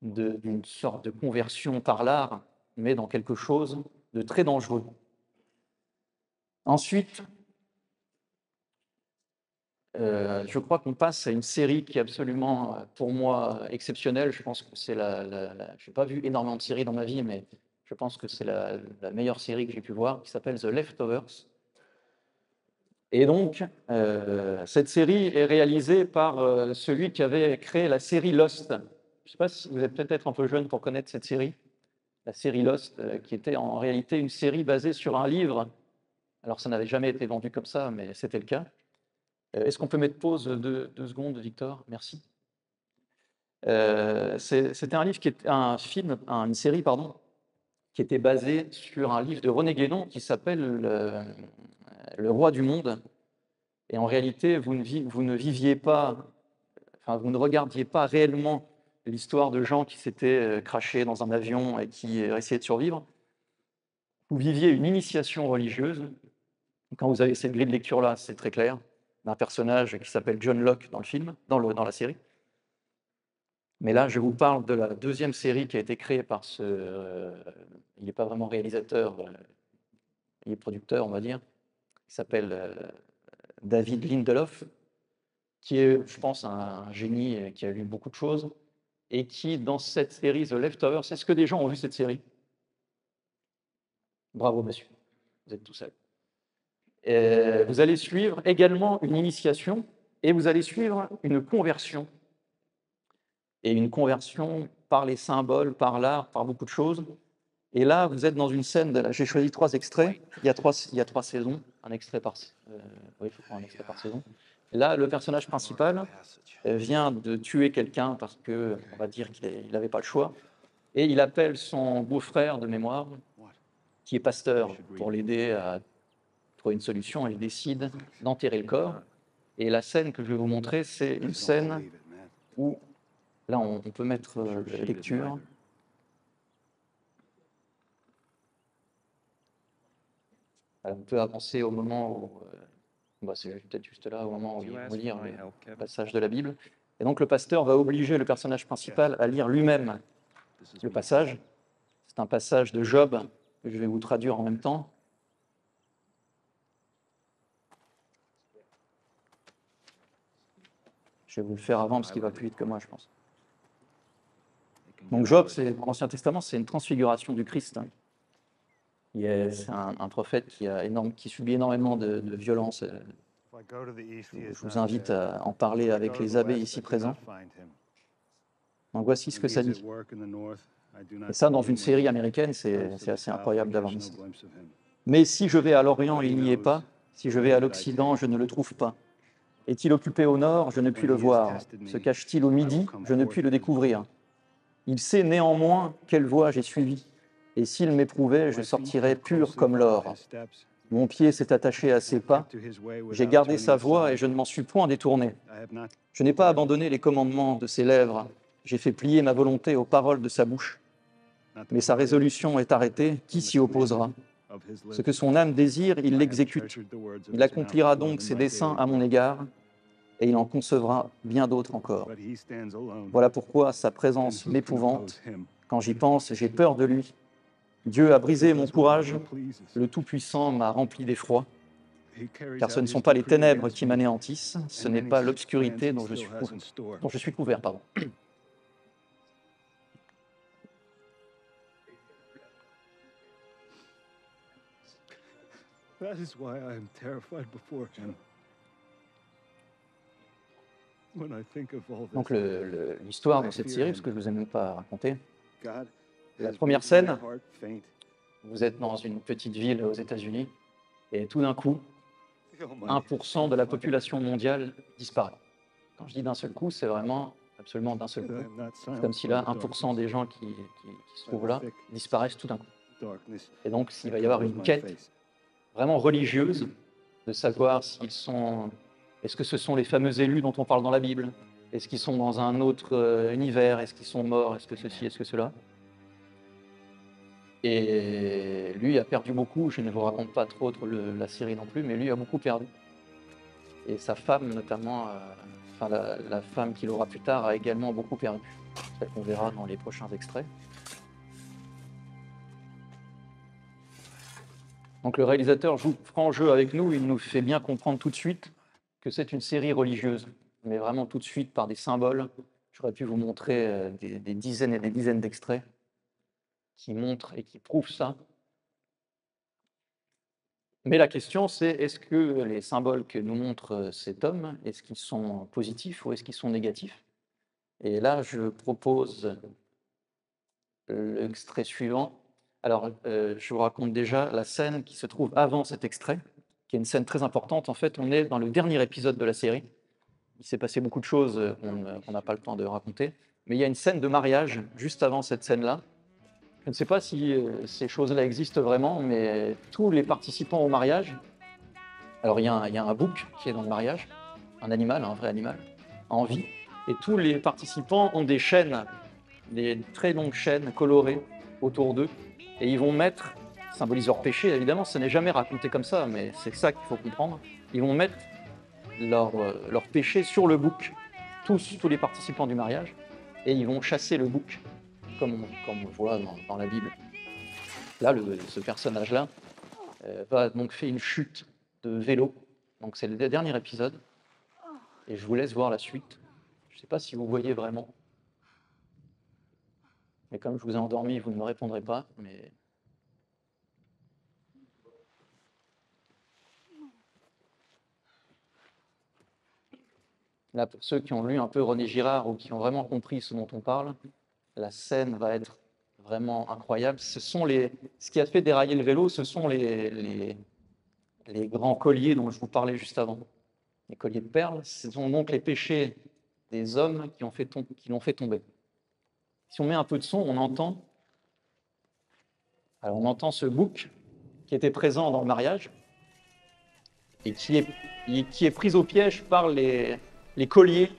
d'une sorte de conversion par l'art, mais dans quelque chose de très dangereux. Ensuite, je crois qu'on passe à une série qui est absolument, pour moi, exceptionnelle. Je pense que c'est je n'ai pas vu énormément de séries dans ma vie, mais je pense que c'est la meilleure série que j'ai pu voir, qui s'appelle The Leftovers. Et donc, cette série est réalisée par celui qui avait créé la série Lost. Je ne sais pas si vous êtes peut-être un peu jeune pour connaître cette série, la série Lost, qui était en réalité une série basée sur un livre. Alors, ça n'avait jamais été vendu comme ça, mais c'était le cas. Est-ce qu'on peut mettre pause 2 secondes, Victor? Merci. C'était un livre une série, pardon, qui était basée sur un livre de René Guénon qui s'appelle Le Roi du Monde. Et en réalité, vous ne viviez pas, enfin, vous ne regardiez pas réellement l'histoire de gens qui s'étaient crashés dans un avion et qui essayaient de survivre. Vous viviez une initiation religieuse. Quand vous avez cette grille de lecture-là, c'est très clair, d'un personnage qui s'appelle John Locke dans le film, dans la série. Mais là, je vous parle de la deuxième série qui a été créée par il n'est pas vraiment réalisateur, il est producteur, on va dire. Il s'appelle David Lindelof, qui est, je pense, un génie et qui a lu beaucoup de choses, et qui, dans cette série The Leftovers, est-ce que des gens ont vu cette série? Bravo, monsieur, vous êtes tout seul. Vous allez suivre également une initiation et vous allez suivre une conversion. Et une conversion par les symboles, par l'art, par beaucoup de choses. Et là, vous êtes dans une scène, j'ai choisi 3 extraits, il y a 3 saisons, un extrait oui, je crois un extrait par saison. Et là, le personnage principal vient de tuer quelqu'un parce que, on va dire qu'il n'avait pas le choix, et il appelle son beau-frère de mémoire, qui est pasteur, pour l'aider à trouver une solution, et il décide d'enterrer le corps. Et la scène que je vais vous montrer, c'est une scène où, là, on peut mettre lecture. On peut avancer au moment où, c'est peut-être juste là, au moment où il va lire le passage de la Bible. Et donc le pasteur va obliger le personnage principal à lire lui-même le passage. C'est un passage de Job que je vais vous traduire en même temps. Je vais vous le faire avant parce qu'il va plus vite que moi, je pense. Donc Job, dans l'Ancien Testament, c'est une transfiguration du Christ. C'est un prophète qui subit énormément de violences. Je vous invite à en parler avec les abbés ici présents. Donc voici ce que ça dit. Et ça, dans une série américaine, c'est assez incroyable d'avoir mis ça. Mais si je vais à l'Orient, il n'y est pas. Si je vais à l'Occident, je ne le trouve pas. Est-il occupé au nord? Je ne puis le voir. Se cache-t-il au midi? Je ne puis le découvrir. Il sait néanmoins quelle voie j'ai suivie. Et s'il m'éprouvait, je sortirais pur comme l'or. Mon pied s'est attaché à ses pas. J'ai gardé sa voie et je ne m'en suis point détourné. Je n'ai pas abandonné les commandements de ses lèvres. J'ai fait plier ma volonté aux paroles de sa bouche. Mais sa résolution est arrêtée. Qui s'y opposera? Ce que son âme désire, il l'exécute. Il accomplira donc ses desseins à mon égard, et il en concevra bien d'autres encore. Voilà pourquoi sa présence m'épouvante. Quand j'y pense, j'ai peur de lui. Dieu a brisé mon courage, le Tout-Puissant m'a rempli d'effroi, car ce ne sont pas les ténèbres qui m'anéantissent, ce n'est pas l'obscurité dont je suis couvert. Donc l'histoire de cette série, parce que je ne vous ai même pas raconté, la première scène, vous êtes dans une petite ville aux États-Unis, et tout d'un coup, 1% de la population mondiale disparaît. Quand je dis d'un seul coup, c'est vraiment absolument d'un seul coup. C'est comme si là, 1% des gens qui se trouvent là disparaissent tout d'un coup. Et donc, il va y avoir une quête vraiment religieuse de savoir est-ce que ce sont les fameux élus dont on parle dans la Bible? Est-ce qu'ils sont dans un autre univers? Est-ce qu'ils sont morts? Est-ce que ceci? Est-ce que cela? Et lui a perdu beaucoup. Je ne vous raconte pas trop la série non plus, mais lui a beaucoup perdu. Et sa femme, notamment, la femme qu'il aura plus tard, a également beaucoup perdu. C'est ce qu'on verra dans les prochains extraits. Donc le réalisateur joue franc jeu avec nous, il nous fait bien comprendre tout de suite que c'est une série religieuse, mais vraiment tout de suite par des symboles. J'aurais pu vous montrer des dizaines et des dizaines d'extraits qui montrent et qui prouvent ça. Mais la question, c'est est-ce que les symboles que nous montre cet homme, est-ce qu'ils sont positifs ou est-ce qu'ils sont négatifs? Et là, je propose l'extrait suivant. Alors, je vous raconte déjà la scène qui se trouve avant cet extrait, qui est une scène très importante. En fait, on est dans le dernier épisode de la série. Il s'est passé beaucoup de choses qu'on n'a pas le temps de raconter. Mais il y a une scène de mariage juste avant cette scène-là. Je ne sais pas si ces choses-là existent vraiment, mais tous les participants au mariage, alors il y a un bouc qui est dans le mariage, un animal, un vrai animal, en vie, et tous les participants ont des chaînes, des très longues chaînes colorées autour d'eux, et ils vont mettre, symbolise leur péché évidemment, ça n'est jamais raconté comme ça, mais c'est ça qu'il faut comprendre, ils vont mettre leur péché sur le bouc, tous les participants du mariage, et ils vont chasser le bouc, comme on voit dans la Bible. Là, ce personnage-là va donc faire une chute de vélo. Donc c'est le dernier épisode. Et je vous laisse voir la suite. Je ne sais pas si vous voyez vraiment. Mais comme je vous ai endormi, vous ne me répondrez pas. Mais... Là, pour ceux qui ont lu un peu René Girard ou qui ont vraiment compris ce dont on parle, la scène va être vraiment incroyable. Ce qui a fait dérailler le vélo, ce sont les grands colliers dont je vous parlais juste avant. Les colliers de perles, ce sont donc les péchés des hommes qui l'ont fait tomber. Si on met un peu de son, on entend ce bouc qui était présent dans le mariage et qui est pris au piège par les colliers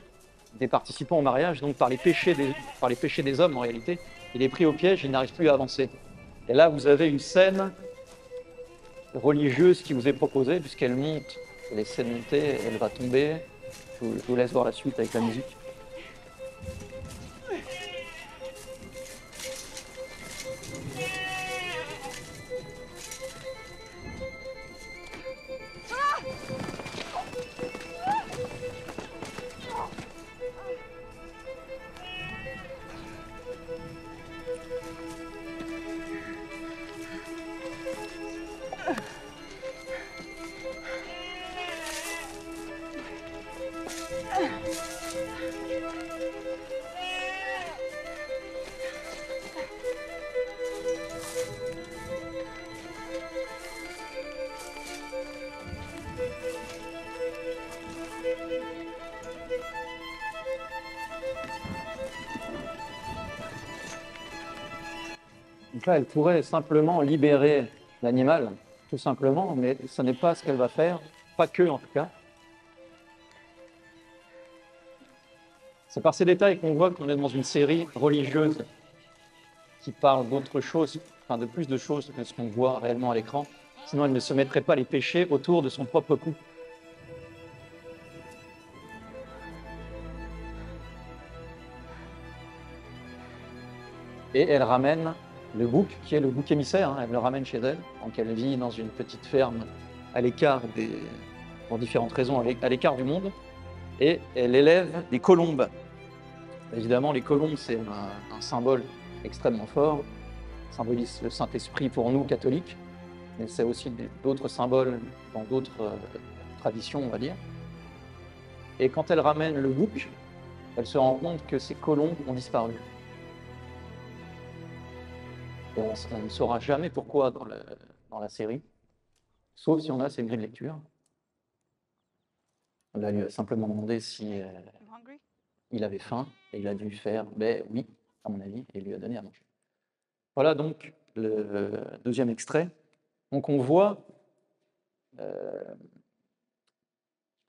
des participants au mariage, donc par les péchés des hommes en réalité. Il est pris au piège, il n'arrive plus à avancer. Et là, vous avez une scène religieuse qui vous est proposée, puisqu'elle monte, elle essaie de monter, elle va tomber. Je vous laisse voir la suite avec la musique. Donc là, elle pourrait simplement libérer l'animal, tout simplement, mais ce n'est pas ce qu'elle va faire, pas que en tout cas. C'est par ces détails qu'on voit qu'on est dans une série religieuse qui parle d'autre chose, enfin de plus de choses que ce qu'on voit réellement à l'écran. Sinon, elle ne se mettrait pas les péchés autour de son propre cou. Et elle ramène le bouc, qui est le bouc émissaire, hein, elle le ramène chez elle. Donc elle vit dans une petite ferme à l'écart pour différentes raisons, à l'écart du monde. Et elle élève des colombes. Évidemment, les colombes, c'est un symbole extrêmement fort, symbolise le Saint-Esprit pour nous, catholiques, mais c'est aussi d'autres symboles dans d'autres traditions, on va dire. Et quand elle ramène le bouc, elle se rend compte que ces colombes ont disparu. Et on ne saura jamais pourquoi dans la série, sauf si on a cette grille de lecture. On lui a simplement demandé si il avait faim, et il a dû faire « ben oui », à mon avis, et il lui a donné à manger. Voilà donc le deuxième extrait. Donc on voit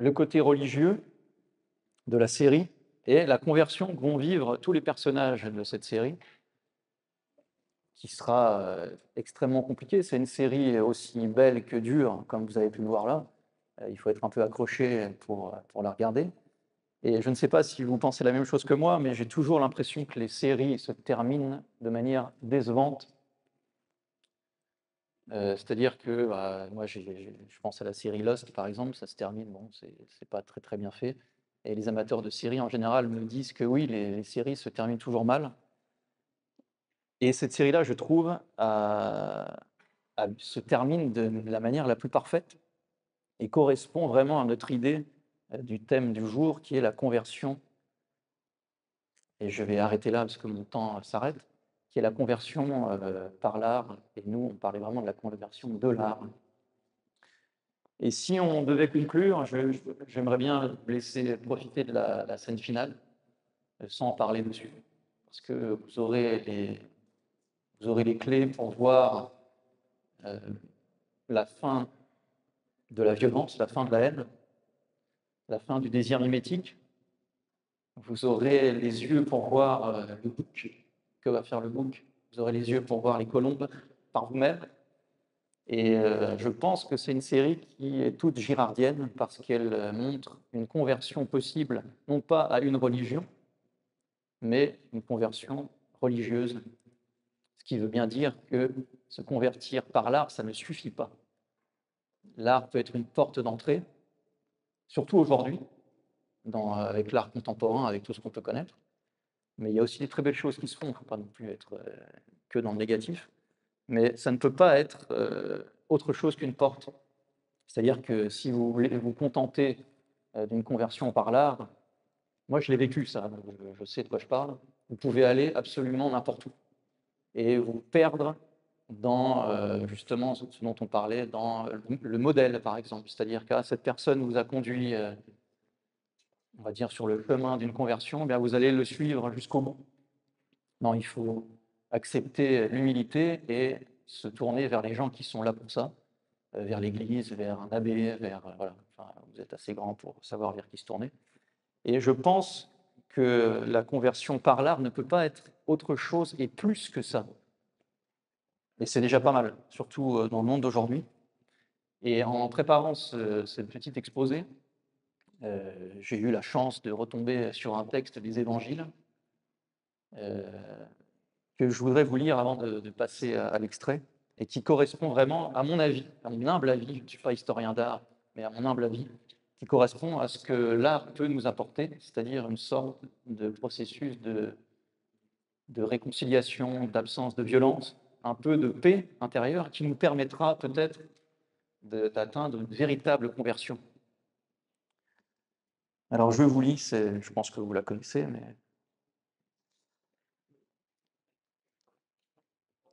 le côté religieux de la série et la conversion que vont vivre tous les personnages de cette série, qui sera extrêmement compliquée. C'est une série aussi belle que dure, comme vous avez pu le voir là. Il faut être un peu accroché pour la regarder. Et je ne sais pas si vous pensez la même chose que moi, mais j'ai toujours l'impression que les séries se terminent de manière décevante. C'est-à-dire que moi, je pense à la série Lost, par exemple, ça se termine, bon, c'est pas très très bien fait. Et les amateurs de séries en général me disent que oui, les séries se terminent toujours mal. Et cette série-là, je trouve, se termine de la manière la plus parfaite et correspond vraiment à notre idée du thème du jour, qui est la conversion. Et je vais arrêter là parce que mon temps s'arrête, qui est la conversion par l'art. Et nous, on parlait vraiment de la conversion de l'art. Et si on devait conclure, j'aimerais bien vous laisser profiter de la scène finale, sans en parler dessus, parce que vous aurez les clés pour voir la fin de la violence, la fin de la haine, la fin du désir mimétique. Vous aurez les yeux pour voir le bouc, que va faire le bouc. Vous aurez les yeux pour voir les colombes par vous-même. Et je pense que c'est une série qui est toute girardienne parce qu'elle montre une conversion possible, non pas à une religion, mais une conversion religieuse. Ce qui veut bien dire que se convertir par l'art, ça ne suffit pas. L'art peut être une porte d'entrée, surtout aujourd'hui, avec l'art contemporain, avec tout ce qu'on peut connaître. Mais il y a aussi des très belles choses qui se font, il ne faut pas non plus être que dans le négatif. Mais ça ne peut pas être autre chose qu'une porte. C'est-à-dire que si vous voulez vous contenter d'une conversion par l'art, moi je l'ai vécu ça, donc je sais de quoi je parle, vous pouvez aller absolument n'importe où et vous perdre dans justement ce dont on parlait, dans le modèle par exemple. C'est-à-dire que cette personne vous a conduit, on va dire, sur le chemin d'une conversion, eh bien vous allez le suivre jusqu'au bout. Non, il faut accepter l'humilité et se tourner vers les gens qui sont là pour ça, vers l'Église, vers un abbé, voilà, enfin, vous êtes assez grand pour savoir vers qui se tourner. Et je pense que la conversion par l'art ne peut pas être autre chose et plus que ça. Et c'est déjà pas mal, surtout dans le monde d'aujourd'hui. Et en préparant ce petit exposé, j'ai eu la chance de retomber sur un texte des Évangiles que je voudrais vous lire avant de passer à l'extrait, et qui correspond vraiment, à mon avis, à mon humble avis, je ne suis pas historien d'art, mais à mon humble avis, qui correspond à ce que l'art peut nous apporter, c'est-à-dire une sorte de processus de réconciliation, d'absence de violence, un peu de paix intérieure, qui nous permettra peut-être d'atteindre une véritable conversion. Alors je vous lis, je pense que vous la connaissez, mais...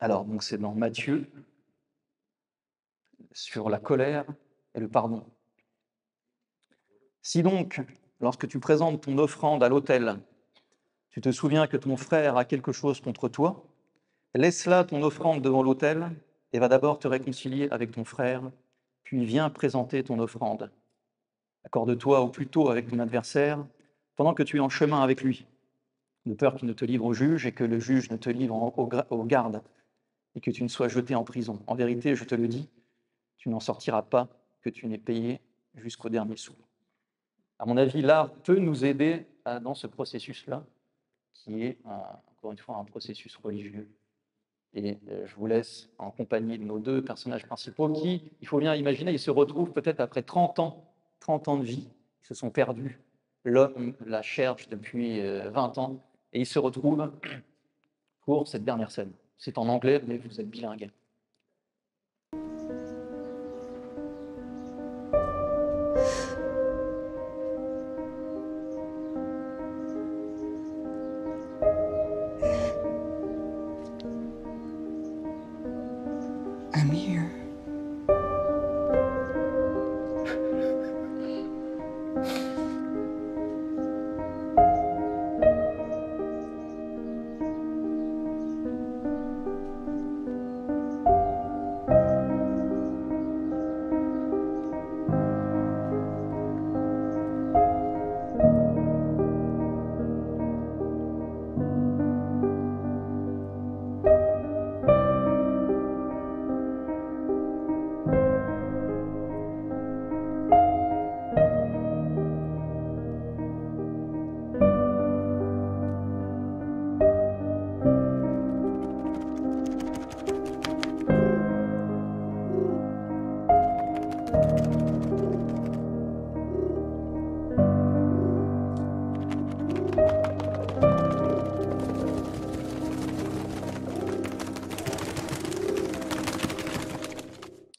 Alors, donc c'est dans Matthieu, sur la colère et le pardon. Si donc, lorsque tu présentes ton offrande à l'autel, tu te souviens que ton frère a quelque chose contre toi, laisse là ton offrande devant l'autel et va d'abord te réconcilier avec ton frère, puis viens présenter ton offrande. Accorde-toi au plus tôt avec ton adversaire pendant que tu es en chemin avec lui, de peur qu'il ne te livre au juge et que le juge ne te livre au garde et que tu ne sois jeté en prison. En vérité, je te le dis, tu n'en sortiras pas que tu n'aies payé jusqu'au dernier sou. À mon avis, l'art peut nous aider dans ce processus-là, qui est, encore une fois, un processus religieux. Et je vous laisse en compagnie de nos deux personnages principaux qui, il faut bien imaginer, ils se retrouvent peut-être après 30 ans de vie, ils se sont perdus, l'homme la cherche depuis 20 ans, et ils se retrouvent pour cette dernière scène. C'est en anglais, mais vous êtes bilingue. I'm here.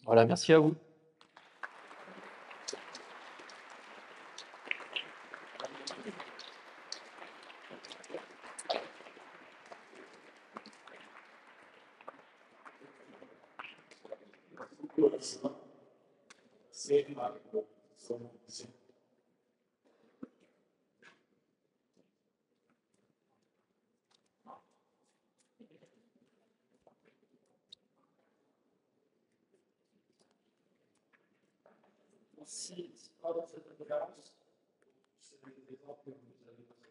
Voilà, merci à vous. Si pas dans cette conférence, c'est l'exemple que vous avez montré.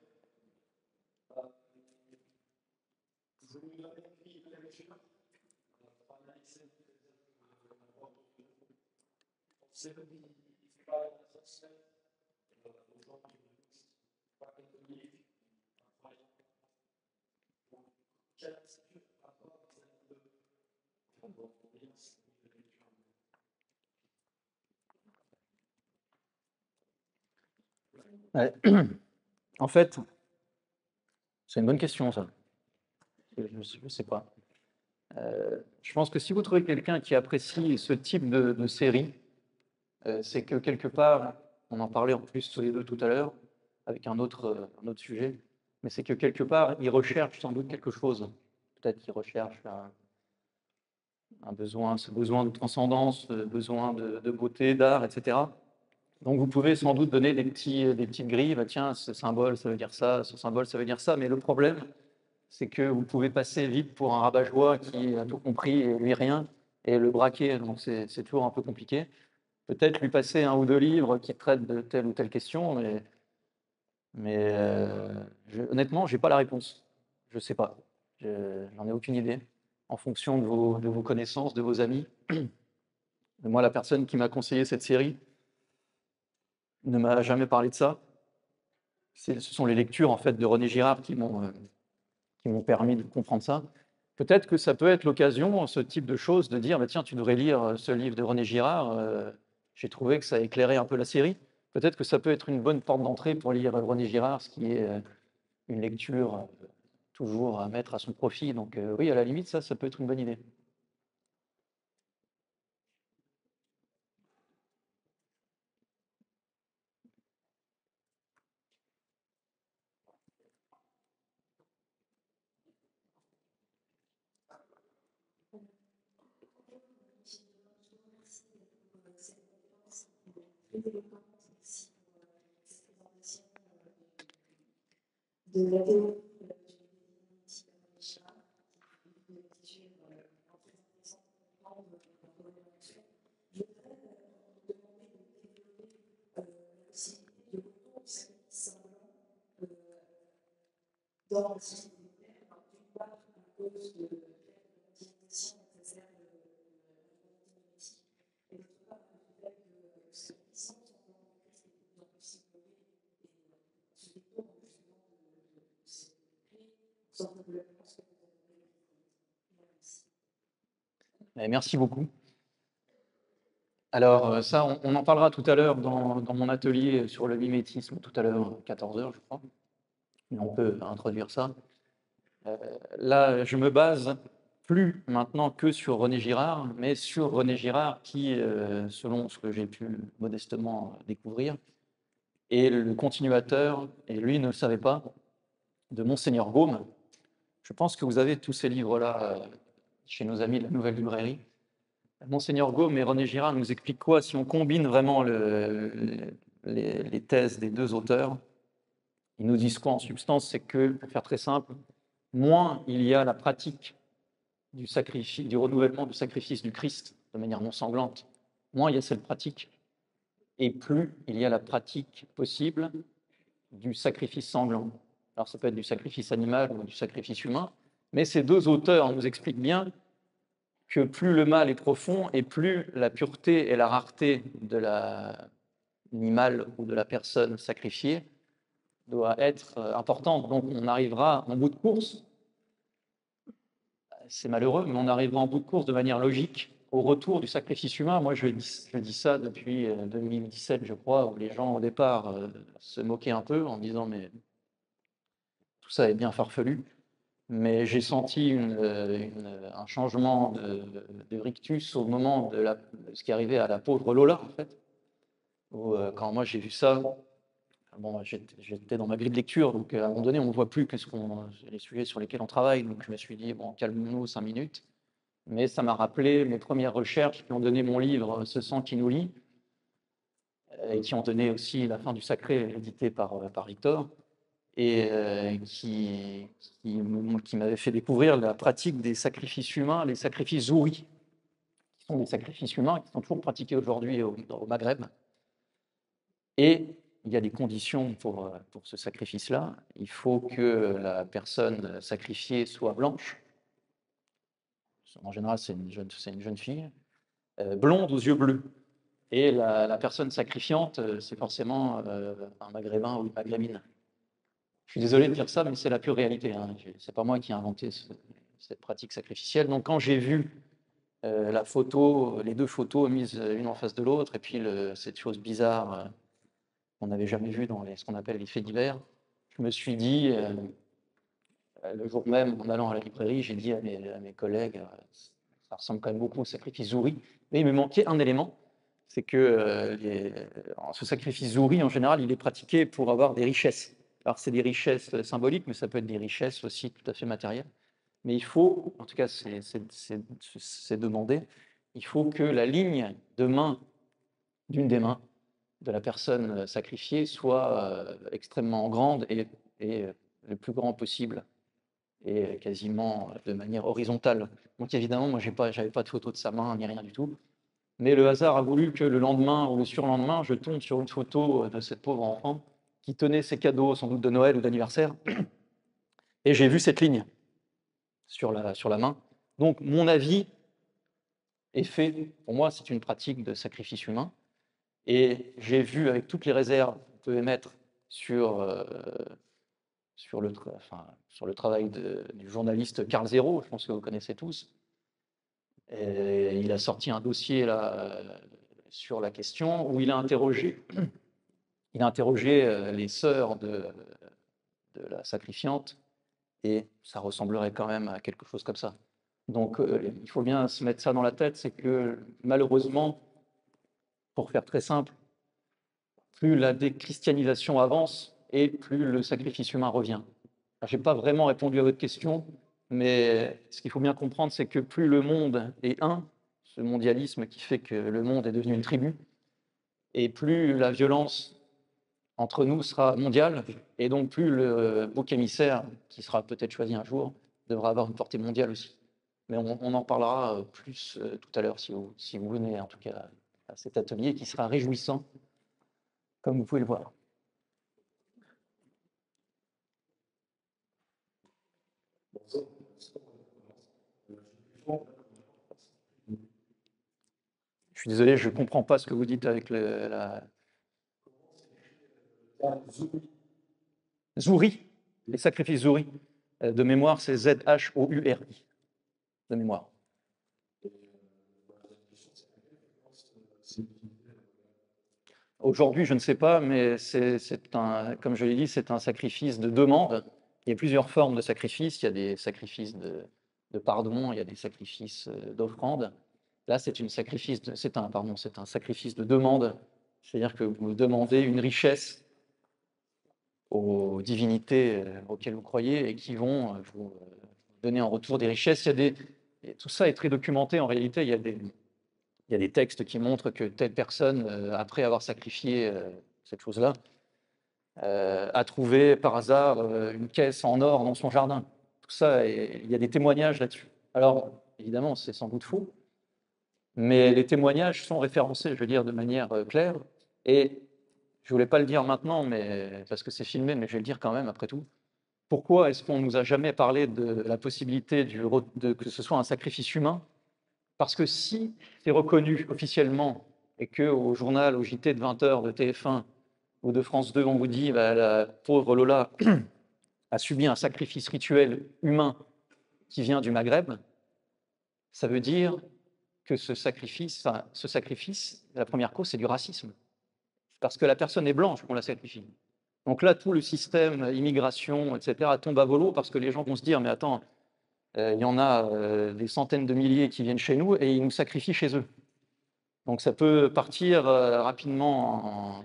Je vous donne une grille de lecture pour analyser c'est le travail essentiel aux gens qui ne pas catholiques, Ouais. En fait, c'est une bonne question, ça. Je ne sais pas. Je pense que si vous trouvez quelqu'un qui apprécie ce type de série, c'est que quelque part, on en parlait en plus tous les deux tout à l'heure, avec un autre sujet, mais c'est que quelque part, il recherche sans doute quelque chose. Peut-être qu'il recherche un besoin, ce besoin de transcendance, besoin de beauté, d'art, etc. Donc vous pouvez sans doute donner des petites grilles, bah, tiens, ce symbole, ça veut dire ça, ce symbole, ça veut dire ça, mais le problème, c'est que vous pouvez passer vite pour un rabat-joie qui a tout compris et lui rien, et le braquer, donc c'est toujours un peu compliqué. Peut-être lui passer un ou deux livres qui traitent de telle ou telle question, mais honnêtement, je n'ai pas la réponse. Je ne sais pas. J'en ai aucune idée. En fonction de vos connaissances, de vos amis. Moi, la personne qui m'a conseillé cette série ne m'a jamais parlé de ça. Ce sont les lectures en fait de René Girard qui m'ont permis de comprendre ça. Peut-être que ça peut être l'occasion, ce type de choses, de dire bah, tiens, tu devrais lire ce livre de René Girard. J'ai trouvé que ça éclairait un peu la série. Peut-être que ça peut être une bonne porte d'entrée pour lire René Girard, ce qui est une lecture toujours à mettre à son profit. Donc oui, à la limite, ça peut être une bonne idée. De la théorie dans la société moderne, d'une part à cause de l'organisation exacerbe politique, et d'autre part du fait que ce puissance encore de Christ est de plus en plus isolée et se détourne justement de ces clés, sans que je pense que vous avez Merci beaucoup. Alors ça, on en parlera tout à l'heure dans mon atelier sur le mimétisme, tout à l'heure, 14h, je crois. Mais on peut introduire ça. Là, je me base plus maintenant que sur René Girard, mais sur René Girard qui, selon ce que j'ai pu modestement découvrir, est le continuateur, et lui ne le savait pas, de Monseigneur Gaume. Je pense que vous avez tous ces livres-là chez nos amis de la Nouvelle Librairie. Monseigneur Gaume et René Girard nous expliquent quoi si on combine vraiment les thèses des deux auteurs. Ils nous disent quoi en substance? C'est que, pour faire très simple, moins il y a la pratique du sacrifice, du renouvellement du sacrifice du Christ de manière non sanglante, moins il y a cette pratique, et plus il y a la pratique possible du sacrifice sanglant. Alors ça peut être du sacrifice animal ou du sacrifice humain, mais ces deux auteurs nous expliquent bien que plus le mal est profond et plus la pureté et la rareté de l'animal ou de la personne sacrifiée doit être importante. Donc on arrivera en bout de course, c'est malheureux, mais on arrivera en bout de course de manière logique au retour du sacrifice humain. Moi, je dis ça depuis 2017, je crois, où les gens, au départ, se moquaient un peu en disant « mais tout ça est bien farfelu ». Mais j'ai senti un changement de rictus au moment de ce qui arrivait à la pauvre Lola, en fait. Où, quand moi j'ai vu ça, bon, j'étais dans ma grille de lecture, donc à un moment donné, on ne voit plus les sujets sur lesquels on travaille. Donc je me suis dit, bon, calmons-nous 5 minutes. Mais ça m'a rappelé mes premières recherches qui ont donné mon livre Ce sang qui nous lie, et qui ont donné aussi La fin du sacré, édité par Victor, et qui m'avait fait découvrir la pratique des sacrifices humains, les sacrifices zouris, qui sont des sacrifices humains qui sont toujours pratiqués aujourd'hui au Maghreb. Et il y a des conditions pour ce sacrifice-là. Il faut que la personne sacrifiée soit blanche. En général, c'est une jeune fille, blonde aux yeux bleus. Et la personne sacrifiante, c'est forcément un maghrébin ou une maghrébine. Je suis désolé de dire ça, mais c'est la pure réalité. Hein. C'est pas moi qui ai inventé cette pratique sacrificielle. Donc quand j'ai vu la photo, les deux photos mises une en face de l'autre, et puis cette chose bizarre qu'on n'avait jamais vue dans ce qu'on appelle les faits divers. Je me suis dit, le jour même, en allant à la librairie, j'ai dit à mes collègues, ça ressemble quand même beaucoup au sacrifice Zouri, mais il me manquait un élément, c'est que ce sacrifice Zouri, en général, il est pratiqué pour avoir des richesses. Alors c'est des richesses symboliques, mais ça peut être des richesses aussi tout à fait matérielles. Mais il faut, en tout cas c'est demandé, il faut que la ligne de main, d'une des mains de la personne sacrifiée soit extrêmement grande et le plus grand possible, et quasiment de manière horizontale. Donc évidemment, moi j'avais pas de photo de sa main ni rien du tout, mais le hasard a voulu que le lendemain ou le surlendemain, je tombe sur une photo de cette pauvre enfant qui tenait ses cadeaux, sans doute de Noël ou d'anniversaire, et j'ai vu cette ligne sur la main. Donc mon avis est fait, pour moi c'est une pratique de sacrifice humain, et j'ai vu avec toutes les réserves qu'on peut émettre sur le travail du journaliste Karl Zéro, je pense que vous connaissez tous. Et il a sorti un dossier là, sur la question où il a interrogé les sœurs de la sacrifiante, et ça ressemblerait quand même à quelque chose comme ça. Donc il faut bien se mettre ça dans la tête, c'est que malheureusement, pour faire très simple, plus la déchristianisation avance et plus le sacrifice humain revient. Je n'ai pas vraiment répondu à votre question, mais ce qu'il faut bien comprendre, c'est que plus le monde est un, ce mondialisme qui fait que le monde est devenu une tribu, et plus la violence entre nous sera mondiale, et donc plus le bouc émissaire, qui sera peut-être choisi un jour, devra avoir une portée mondiale aussi. Mais on en parlera plus tout à l'heure, si vous venez en tout cas à cet atelier qui sera réjouissant, comme vous pouvez le voir. Je suis désolé, je ne comprends pas ce que vous dites avec Zouri, les sacrifices Zouri. De mémoire, c'est Z-H-O-U-R-I. De mémoire. Aujourd'hui, je ne sais pas, mais comme je l'ai dit, c'est un sacrifice de demande. Il y a plusieurs formes de sacrifices. Il y a des sacrifices de pardon, il y a des sacrifices d'offrande. Là, c'est un sacrifice de demande. C'est-à-dire que vous demandez une richesse aux divinités auxquelles vous croyez et qui vont vous donner en retour des richesses. Et tout ça est très documenté. En réalité, il y a des textes qui montrent que telle personne, après avoir sacrifié cette chose-là, a trouvé par hasard une caisse en or dans son jardin. Tout ça, il y a des témoignages là-dessus. Alors, évidemment, c'est sans doute faux, mais les témoignages sont référencés, je veux dire, de manière claire. Et je ne voulais pas le dire maintenant, parce que c'est filmé, mais je vais le dire quand même, après tout. Pourquoi est-ce qu'on ne nous a jamais parlé de la possibilité que ce soit un sacrifice humain? Parce que si c'est reconnu officiellement et qu'au journal, au JT de 20h de TF1 ou de France 2, on vous dit la pauvre Lola a subi un sacrifice rituel humain qui vient du Maghreb, ça veut dire que ce sacrifice, la première cause, c'est du racisme. Parce que la personne est blanche qu'on la sacrifie. Donc là, tout le système immigration, etc., tombe à volo parce que les gens vont se dire, mais attends, il y en a des centaines de milliers qui viennent chez nous et ils nous sacrifient chez eux. Donc ça peut partir rapidement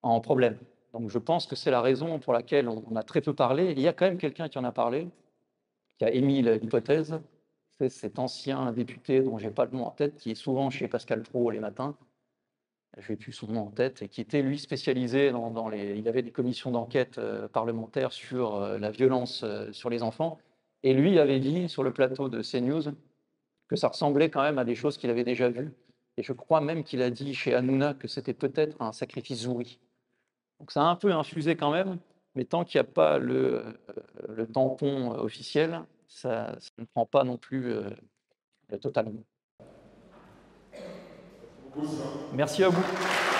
en problème. Donc je pense que c'est la raison pour laquelle on a très peu parlé. Il y a quand même quelqu'un qui en a parlé, qui a émis l'hypothèse. C'est cet ancien député dont je n'ai pas le nom en tête, qui est souvent chez Pascal Praud les matins, je n'ai plus son nom en tête, et qui était lui spécialisé il avait des commissions d'enquête parlementaires sur la violence sur les enfants. Et lui avait dit sur le plateau de CNews que ça ressemblait quand même à des choses qu'il avait déjà vues. Et je crois même qu'il a dit chez Hanouna que c'était peut-être un sacrifice Zouri. Donc ça a un peu infusé quand même, mais tant qu'il n'y a pas le tampon officiel, ça ne prend pas non plus totalement. Merci à vous.